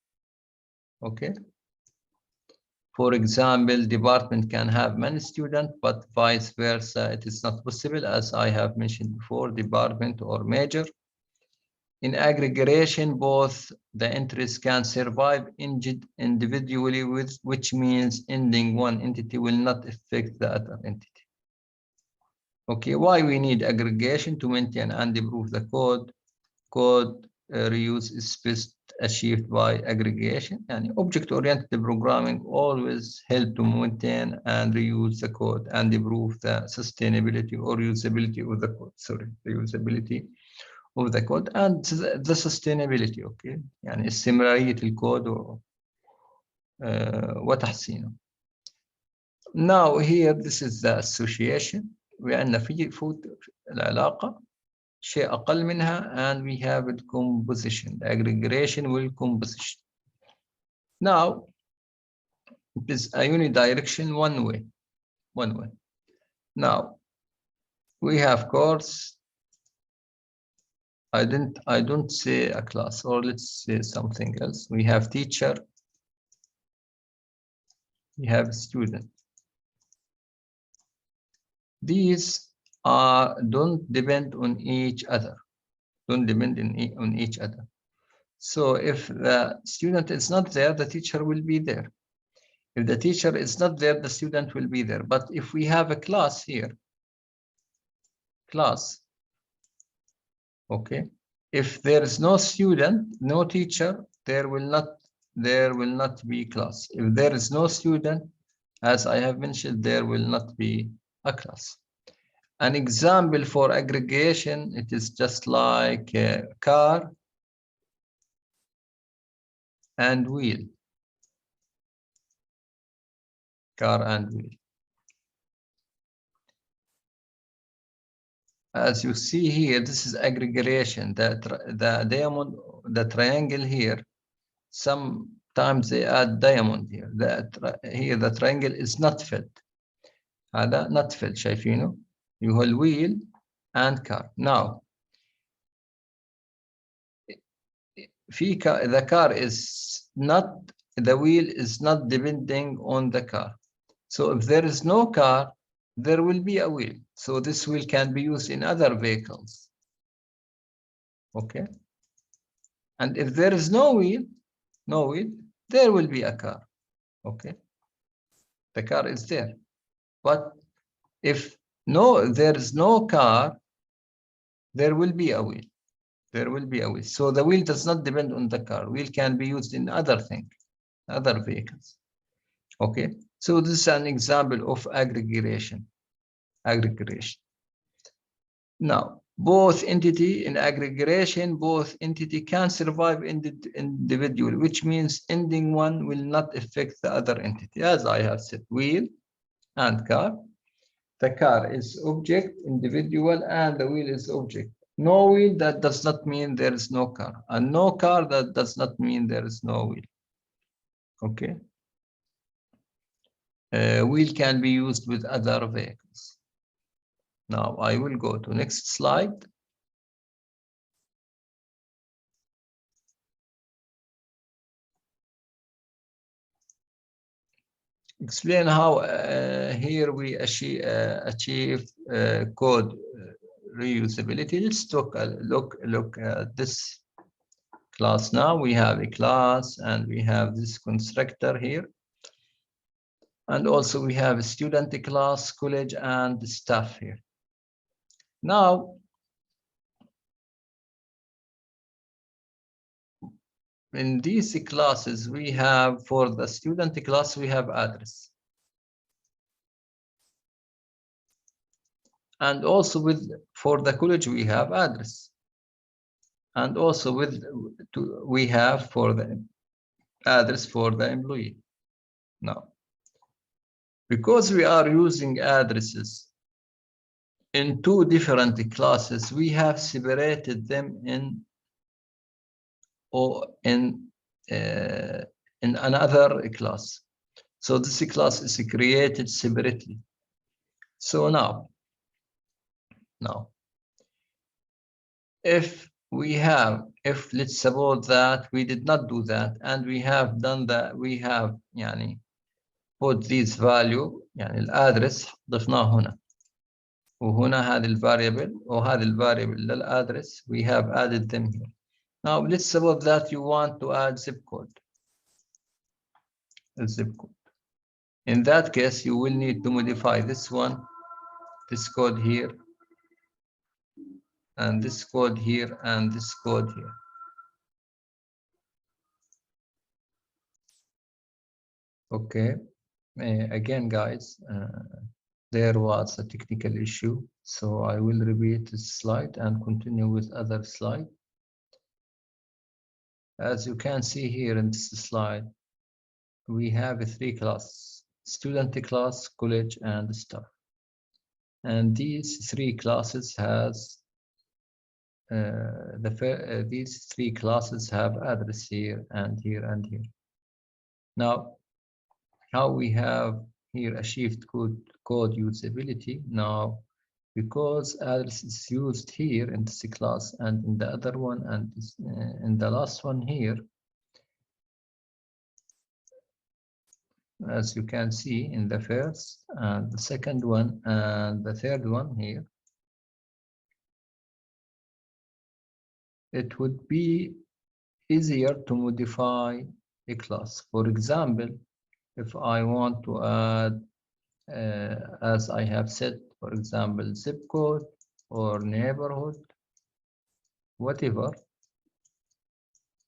Okay. For example, department can have many students, but vice versa, it is not possible, as I have mentioned before, department or major. In aggregation, both the entries can survive individually, which means ending one entity will not affect the other entity. Okay, why we need aggregation? To maintain and improve the code. Code reuse is best achieved by aggregation. And object-oriented programming always help to maintain and reuse the code and improve the sustainability or usability of the code. Sorry, the usability of the code and the sustainability. Okay, يعني استمرارية الكود وتحسينه. Now here this is the association. وعندنا في العلاقة شيء أقل منها, and we have the composition, the aggregation will composition. Now it is a unidirection one way. Now we have course. I don't say a class, or let's say something else. We have teacher. We have student. These don't depend on each other. Don't depend on each other. So if the student is not there, the teacher will be there. If the teacher is not there, the student will be there. But if we have a class here, class, okay, if there is no student, no teacher, there will not be class. If there is no student, as I have mentioned, there will not be a class. An example for aggregation, it is just like a car and wheel. Car and wheel. As you see here, this is aggregation. The diamond, the triangle here, sometimes they add diamond here. Here the triangle is not filled. هذا not filled. شايفينه؟ هو الويل and car. Now, the car is not, the wheel is not depending on the car. So if there is no car, there will be a wheel. So this wheel can be used in other vehicles. Okay. And if there is no wheel, there will be a car. Okay. The car is there. But if there is no car, there will be a wheel. There will be a wheel. So the wheel does not depend on the car. Wheel can be used in other things, other vehicles. Okay. So this is an example of aggregation. Now, both entity in aggregation, both entity can survive individually, which means ending one will not affect the other entity. As I have said, wheel and car. The car is object, individual, and the wheel is object. No wheel, that does not mean there is no car. And no car, that does not mean there is no wheel. Okay. wheel can be used with other vehicles. Now I will go to next slide. Explain how here we achieve code reusability. Let's look at this class now. We have a class and we have this constructor here. And also we have a student class, college, and staff here. Now, in these classes, we have, for the student class, we have address. And also for the college, we have address. And also we have for the address for the employee. Now, because we are using addresses in two different classes, we have separated them in another class. So this class is created separately. So now, if let's suppose that we did not do that and we have done that, we have put this value الادرس ضفناه هنا وهنا هذه الفاريبل وهذه الفاريبل للادرس, we have added them here. Now let's suppose that you want to add zip code. In that case, you will need to modify this one, this code here, and this code here, and this code here. Okay, again guys, there was a technical issue, so I will repeat this slide and continue with other slide. As you can see here in this slide, we have three classes: student class, college, and staff. And these three classes has these three classes have address here and here and here. Now, how we have here achieved code usability now, because address is used here in this class and in the other one and in the last one here. As you can see in the first and the second one and the third one here, it would be easier to modify a class. For example, if I want to add, as I have said, for example, zip code or neighborhood, whatever,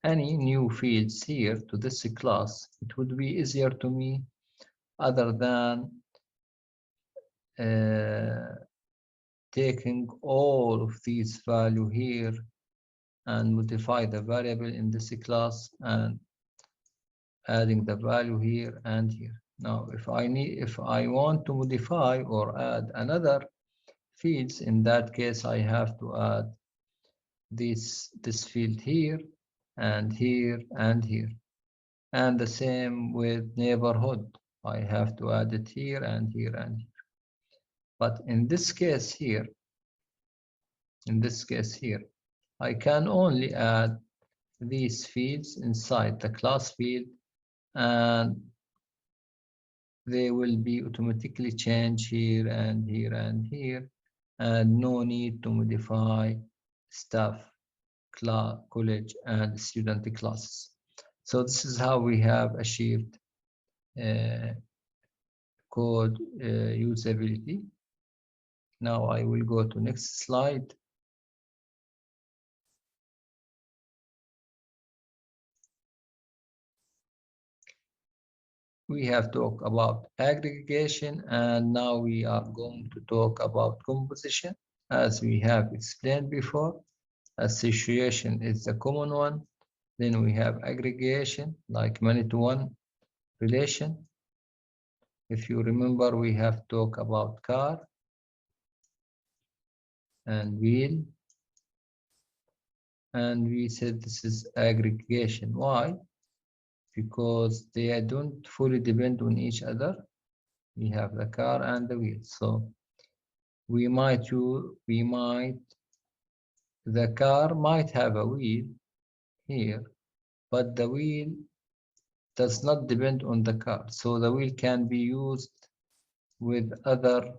any new fields here to this class, it would be easier to me other than taking all of these value here and modify the variable in this class and adding the value here and here. Now, if I want to modify or add another fields, in that case, I have to add this field here and here and here. And the same with neighborhood. I have to add it here and here and here. But in this case here, I can only add these fields inside the class field, and they will be automatically changed here and here and here, and no need to modify staff, class, college, and student classes. So this is how we have achieved code usability. Now I will go to next slide. We have talked about aggregation, and now we are going to talk about composition. As we have explained before, association is the common one. Then we have aggregation, like many-to-one relation. If you remember, we have talked about car and wheel, and we said this is aggregation. Why? Because they don't fully depend on each other. We have the car and the wheel. So the car might have a wheel here, but the wheel does not depend on the car. So the wheel can be used with other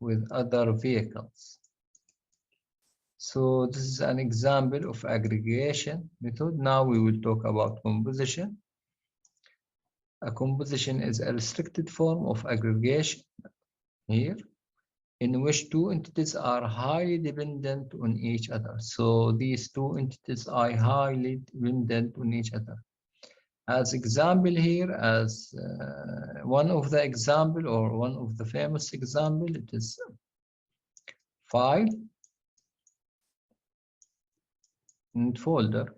vehicles. So this is an example of aggregation method. Now we will talk about composition. A composition is a restricted form of aggregation here, in which two entities are highly dependent on each other. So these two entities are highly dependent on each other. As example here, as one of the example or one of the famous example, it is file and folder.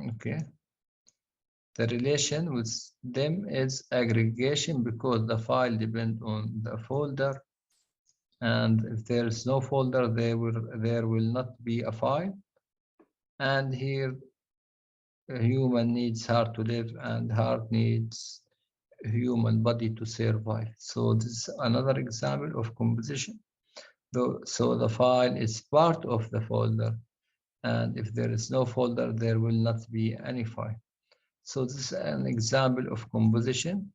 Okay. The relation with them is aggregation because the file depends on the folder, and if there is no folder, there will not be a file. And here, a human needs heart to live, and heart needs human body to survive. So this is another example of composition. So the file is part of the folder, and if there is no folder, there will not be any file. So this is an example of composition.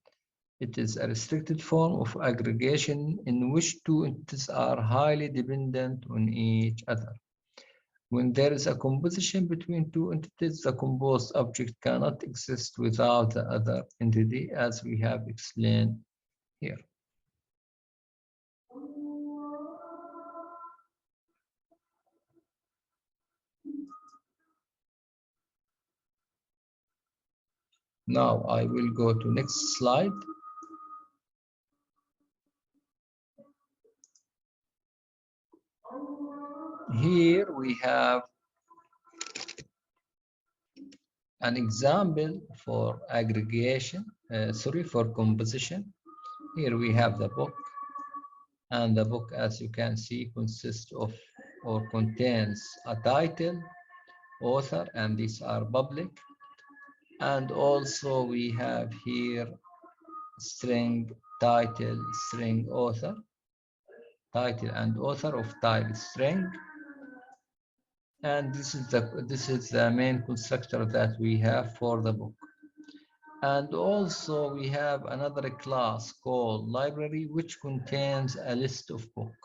It is a restricted form of aggregation in which two entities are highly dependent on each other. When there is a composition between two entities, the composed object cannot exist without the other entity, as we have explained here. Now I will go to next slide. Here we have an example for aggregation, for composition. Here we have the book, and the book, as you can see, consists of or contains a title, author, and these are public. And also we have here string, title, string, author, title and author of title string. And this is the main constructor that we have for the book. And also we have another class called library, which contains a list of books.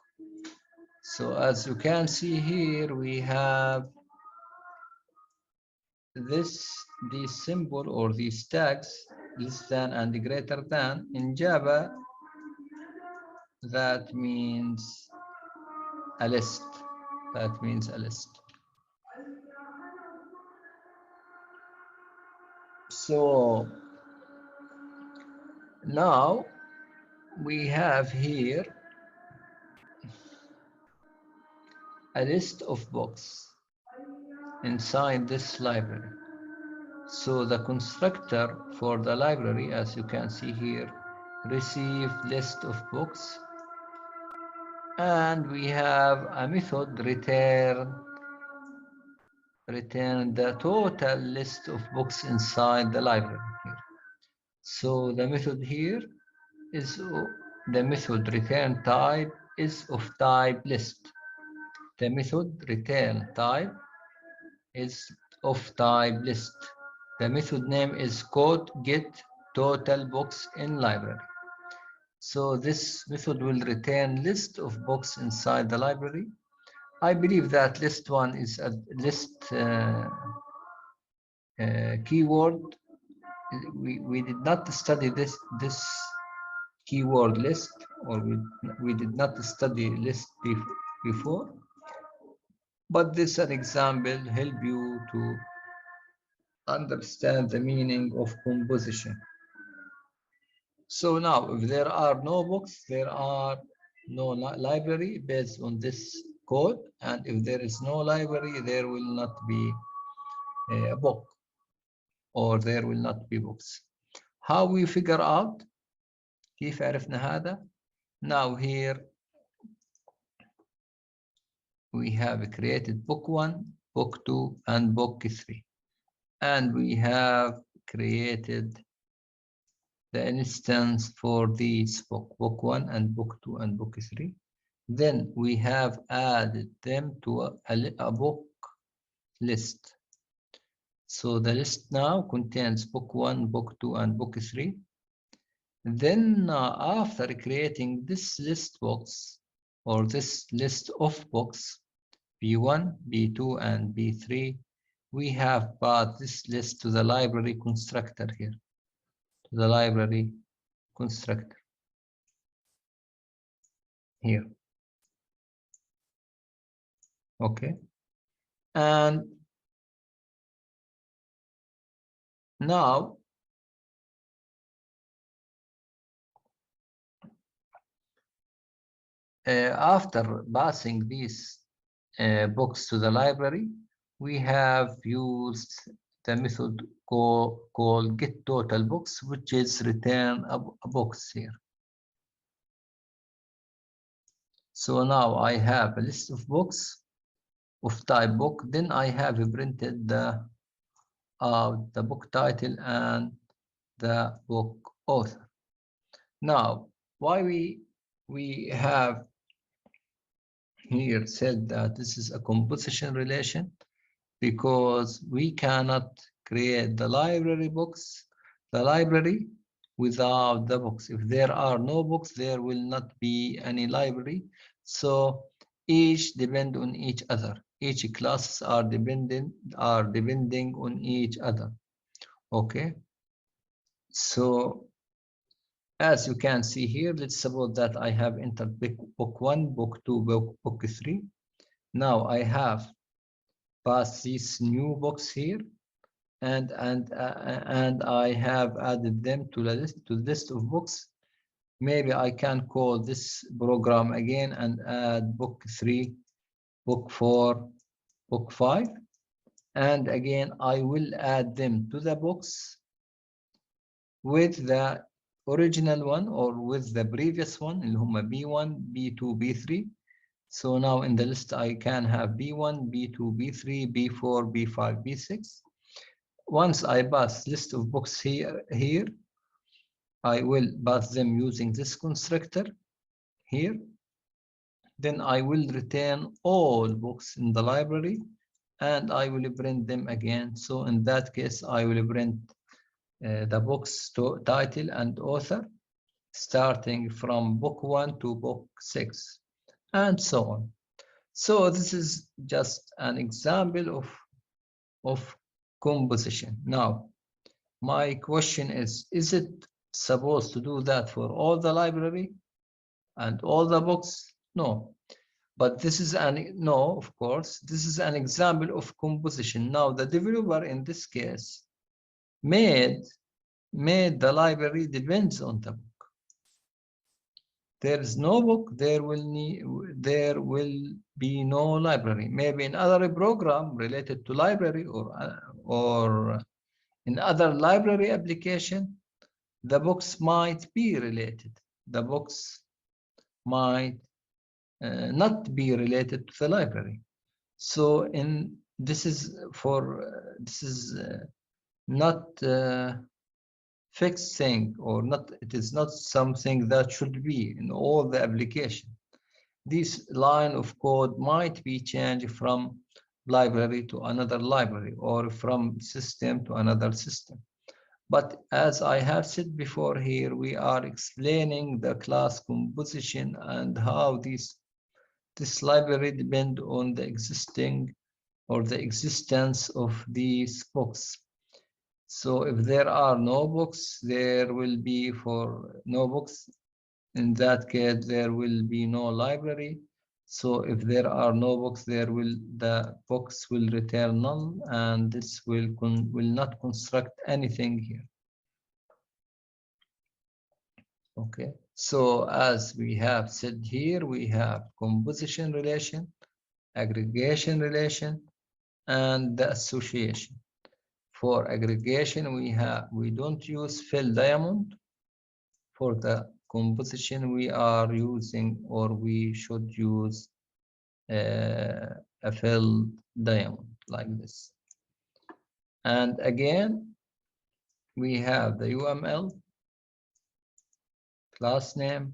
So as you can see here, we have these symbol or these tags, less than and greater than. In Java, that means a list. That means a list. So now we have here a list of books inside this library. So the constructor for the library, as you can see here, receive list of books, and we have a method return the total list of books inside the library here. So the method here is the method return type is of type list. The method return type is of type list. The method name is code get total books in library. So this method will return list of books inside the library. I believe that list one is a list keyword. We did not study this keyword list, or we did not study list before, but this is an example help you to understand the meaning of composition. So now, if there are no books, there are no library based on this code, and if there is no library, there will not be a book, or there will not be books. How we figure out كيف عرفنا هذا? Now here we have created book 1, book 2, and book 3. and we have created the instance for these book 1 and book 2 and book 3. Then we have added them to a book list. So the list now contains book 1, book 2, and book 3. Then after creating this list box, or this list of books, B1, B2, and B3, we have passed this list to the library constructor here, to the library constructor here. Okay. And now after passing these books to the library, we have used the method called getTotalBooks, which is return a box here. So now I have a list of books of type book. Then I have printed the book title and the book author. Now, why we have here said that this is a composition relation, because we cannot create the library books, the library without the books. If there are no books, there will not be any library. So each depend on each other. Each classes are depending on each other. Okay. So as you can see here, let's suppose that I have entered book 1, book 2, book 3. Now I have passed this new box here, and I have added them to the list of books. Maybe I can call this program again and add book 3, book 4, book 5, and again I will add them to the books with the original one or with the previous one, اللي هم B1, B2, B3. So now in the list I can have B1, B2, B3, B4, B5, B6. Once I pass list of books here, I will pass them using this constructor here. Then I will return all books in the library and I will print them again. So in that case, I will print the book's title and author, starting from book 1 to book 6, and so on. So this is just an example of composition. Now, my question is it supposed to do that for all the library and all the books? No. But this is no, of course, this is an example of composition. Now, the developer in this case made the library depends on the book. There is no book, there will be no library. Maybe in other program related to library or in other library application, the books might be related. The books might not be related to the library. So this is not fixed thing, or not. It is not something that should be in all the application. This line of code might be changed from library to another library or from system to another system. But as I have said before here, we are explaining the class composition and how this library depend on the existing or the existence of these books. So if there are no books, there will be no books. In that case, there will be no library. So if there are no books, the books will return null, and this will not construct anything here. Okay. So as we have said here, we have composition relation, aggregation relation, and the association. For aggregation, we don't use fill diamond. For the composition, we are using, or we should use a fill diamond like this. And again, we have the UML class name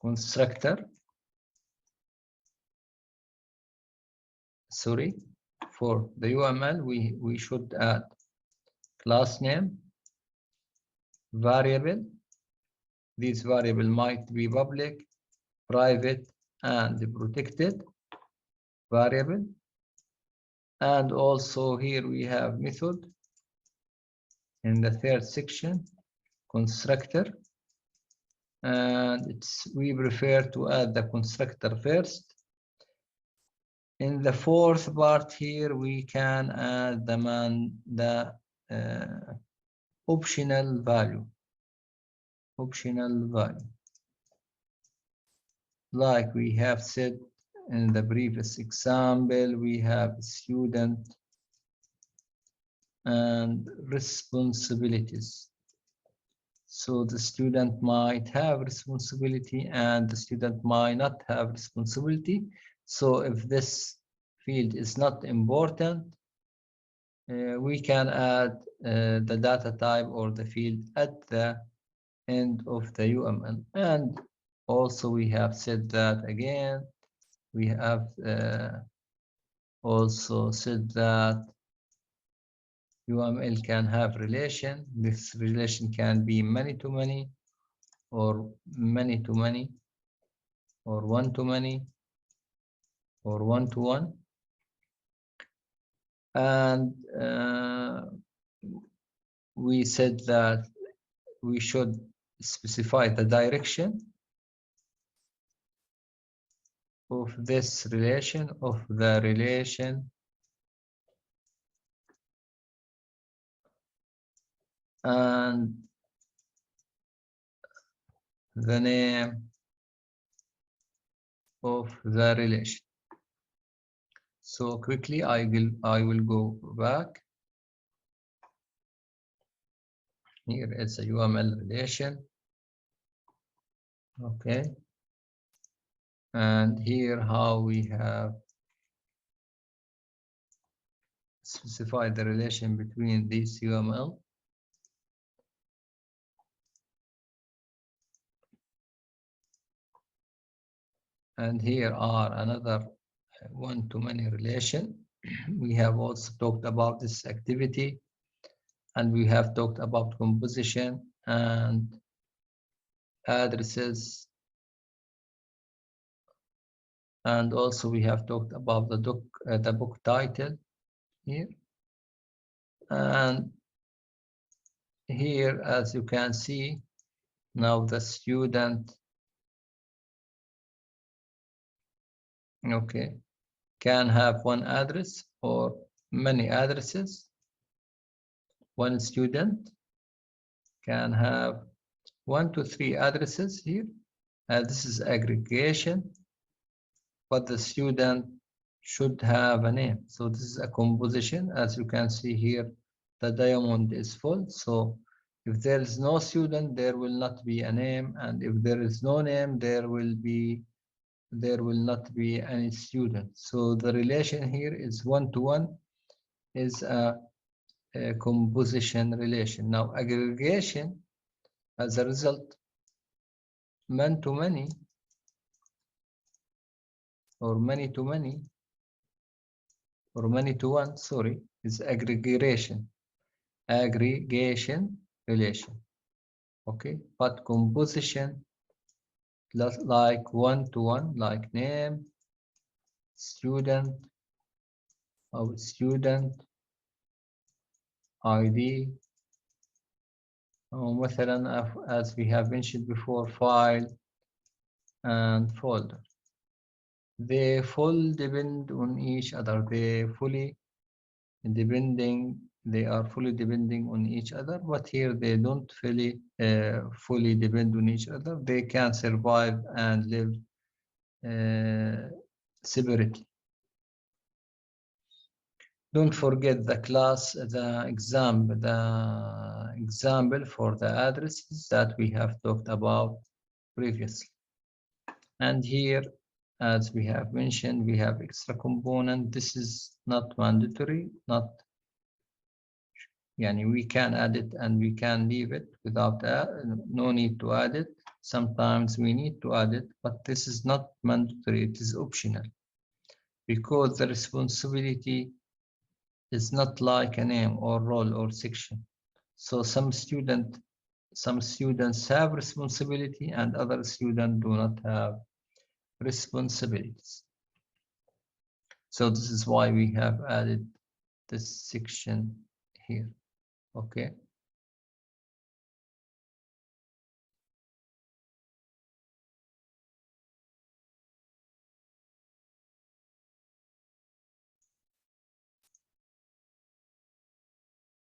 constructor. Sorry, for the UML, we should add class name, variable. These variable might be public, private, and protected variable. And also here we have method in the third section, constructor. And we prefer to add the constructor first. In the fourth part here, we can add the optional value. Optional value. Like we have said in the previous example, we have student and responsibilities. So the student might have responsibility and the student might not have responsibility. So if this field is not important, we can add the data type or the field at the end of the UML. And also we have said that again, we have also said that UML can have relation. This relation can be many-to-many or many-to-many or one-to-many or one-to-one. And we said that we should specify the direction of this relation, of the relation, and the name of the relation. So quickly, I will go back. Here is a UML relation. Okay. And here how we have specified the relation between these UML. And here are another one-to-many relation. We have also talked about this activity, and we have talked about composition and addresses. And also we have talked about the book title here. And here, as you can see, now the student, okay, can have one address or many addresses. One student can have 1 to 3 addresses here. This is aggregation, but the student should have a name. So this is a composition. As you can see here, the diamond is full. So if there is no student, there will not be a name. And if there is no name, there will not be any student. So the relation here is one-to-one, is a composition relation. Now aggregation, as a result, man-to-many or many-to-many or many-to-one, sorry, is aggregation relation. Okay, but composition, like one-to-one, like name, student, or student ID, مثلا, as we have mentioned before, file and folder. They fully depend on each other. They are fully depending on each other, but here they don't fully depend on each other. They can survive and live separately. Don't forget the class, the example for the addresses that we have talked about previously. And here, as we have mentioned, we have extra component. This is not mandatory, not Yani we can add it and we can leave it without no need to add it. Sometimes we need to add it, but this is not mandatory, it is optional. Because the responsibility is not like a name or role or section. So some students have responsibility and other students do not have responsibilities. So this is why we have added this section here. Okay.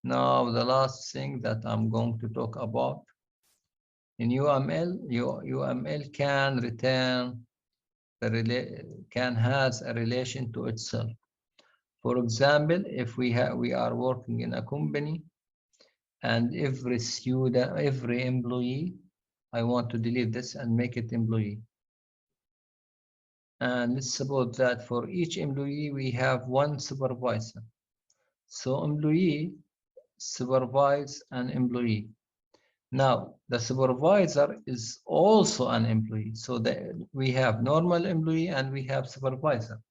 Now the last thing that I'm going to talk about in UML, UML can return has a relation to itself. For example, if we are working in a company and every employee, I want to delete this and make it employee. And let's suppose that for each employee we have one supervisor. So employee supervise an employee. Now the supervisor is also an employee. So we have normal employee and we have supervisor,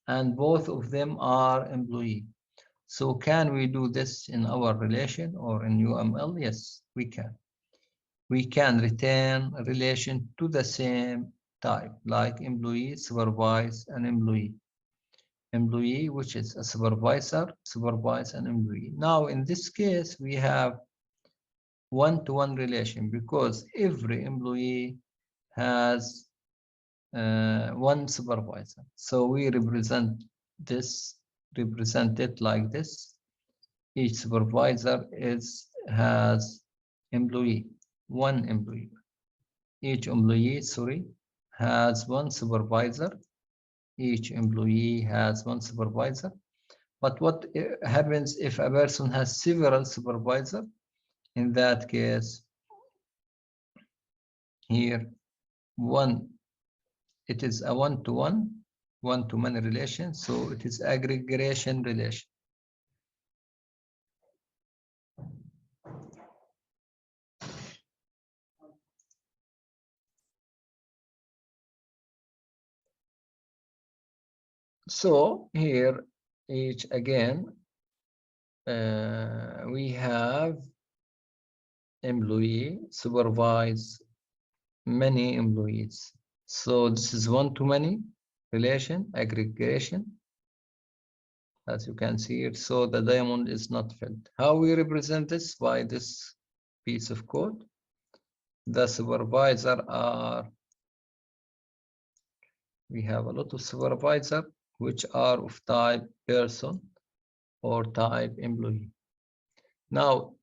and both of them are employee. So can we do this in our relation or in UML? Yes, we can. We can return a relation to the same type, like employee, supervise, and employee. Employee, which is a supervisor, supervise an employee. Now, in this case, we have one-to-one relation because every employee has one supervisor. So we represent it like this. Each supervisor has employee, one employee. Each employee, has one supervisor. Each employee has one supervisor. But what happens if a person has several supervisors? In that case, here, it is a one-to-one, one-to-many relation. So it is aggregation relation. So here, again, we have employee supervise many employees. So this is one-to-many relation, aggregation, as you can see it. So the diamond is not filled. How we represent this? By this piece of code. The supervisor we have a lot of supervisor which are of type person or type employee. Now,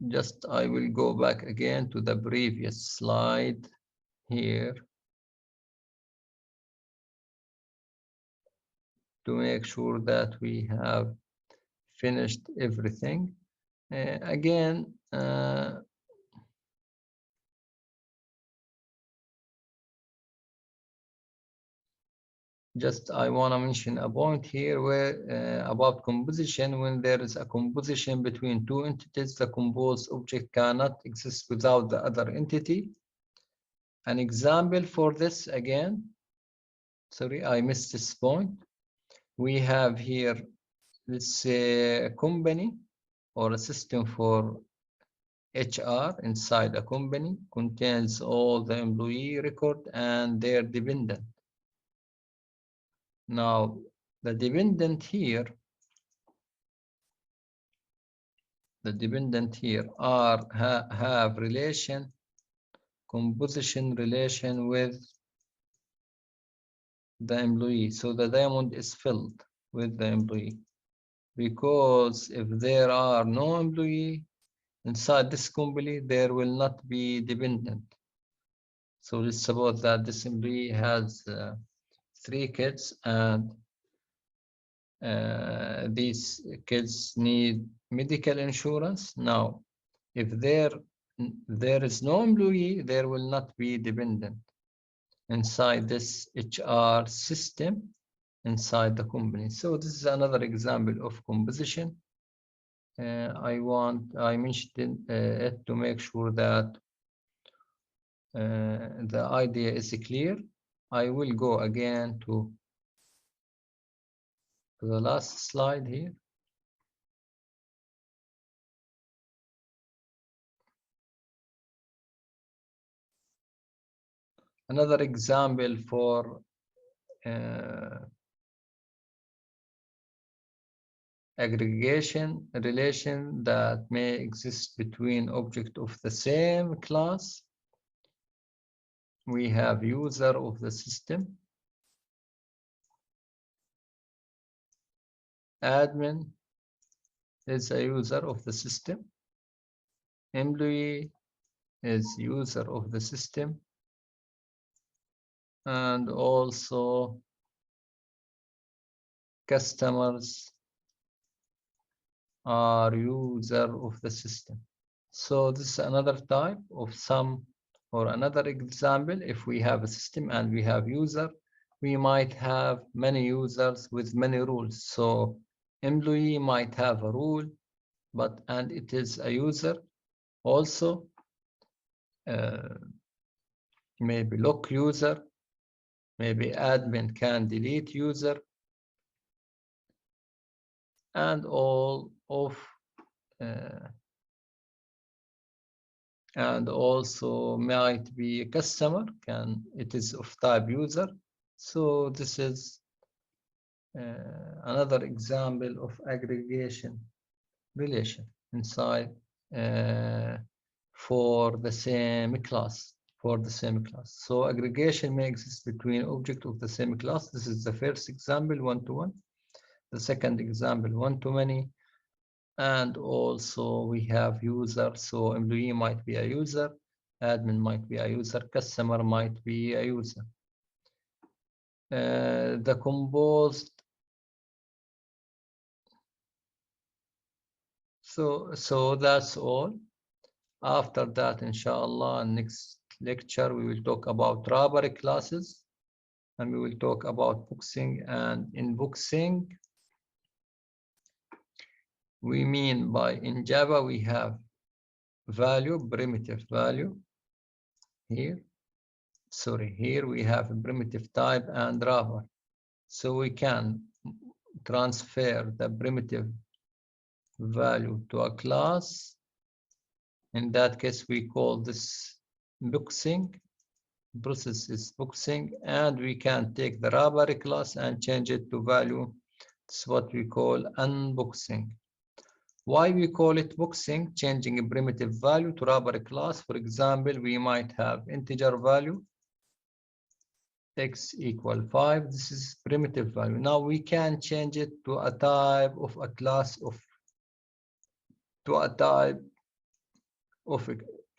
just I will go back again to the previous slide here to make sure that we have finished everything. Again, just I want to mention a point here where about composition. When there is a composition between two entities, the composed object cannot exist without the other entity. An example for this, again, sorry, I missed this point. We have here, let's say, a company or a system for HR inside a company contains all the employee record and their dependent. Now, the dependent here have relation, composition relation with the employee. So the diamond is filled with the employee, because if there are no employee inside this company, there will not be dependent. So let's suppose that this employee has 3 kids and these kids need medical insurance. Now, if there is no employee, there will not be dependent inside this HR system inside the company. So this is another example of composition. I mentioned it to make sure that the idea is clear. I will go again to the last slide here. Another example for aggregation relation that may exist between objects of the same class. We have user of the system, admin is a user of the system, employee is user of the system, and also customers are user of the system. So this is another type of some or another example. If we have a system and we have user, we might have many users with many rules. So employee might have a rule, and it is a user also. Maybe lock user, maybe admin can delete user, and all of and also might be a customer, it is of type user. So this is another example of aggregation relation inside for the same class. So aggregation may exist between objects of the same class. This is the first example, one-to-one. The second example, one-to-many. And also we have user, so employee might be a user, admin might be a user, customer might be a user. The composed, so that's all. After that, inshallah, next lecture we will talk about robbery classes, and we will talk about boxing. And in boxing, we mean by, in Java we have value, primitive value here. Sorry, here we have a primitive type and robber. So we can transfer the primitive value to a class. In that case, we call this boxing. Process is boxing, and we can take the robbery class and change it to value. It's what we call unboxing. Why we call it boxing? Changing a primitive value to robbery class. For example, we might have integer value x equal 5. This is primitive value. Now we can change it to a type of a class of to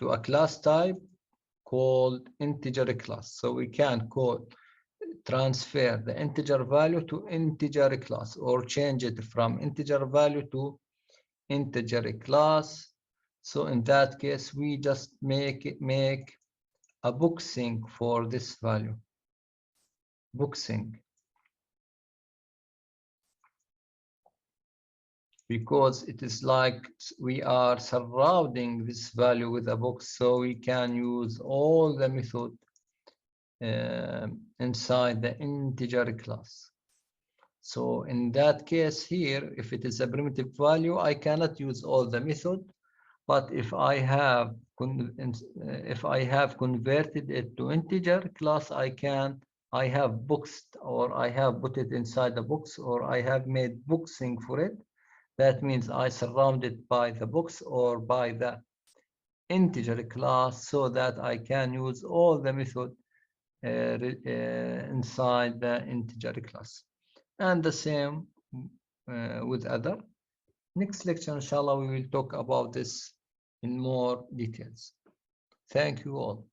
a class type called integer class. So we can transfer the integer value to integer class, or change it from integer value to integer class. So in that case, we just make a boxing for this value. Boxing, because it is like we are surrounding this value with a box, so we can use all the method inside the integer class. So in that case here, if it is a primitive value, I cannot use all the method. But if I have converted it to integer class, I have boxed, or I have put it inside the box, or I have made boxing for it. That means I surround it by the box or by the integer class, so that I can use all the method inside the integer class. And the same with other. Next lecture, inshallah, we will talk about this in more details. Thank you all.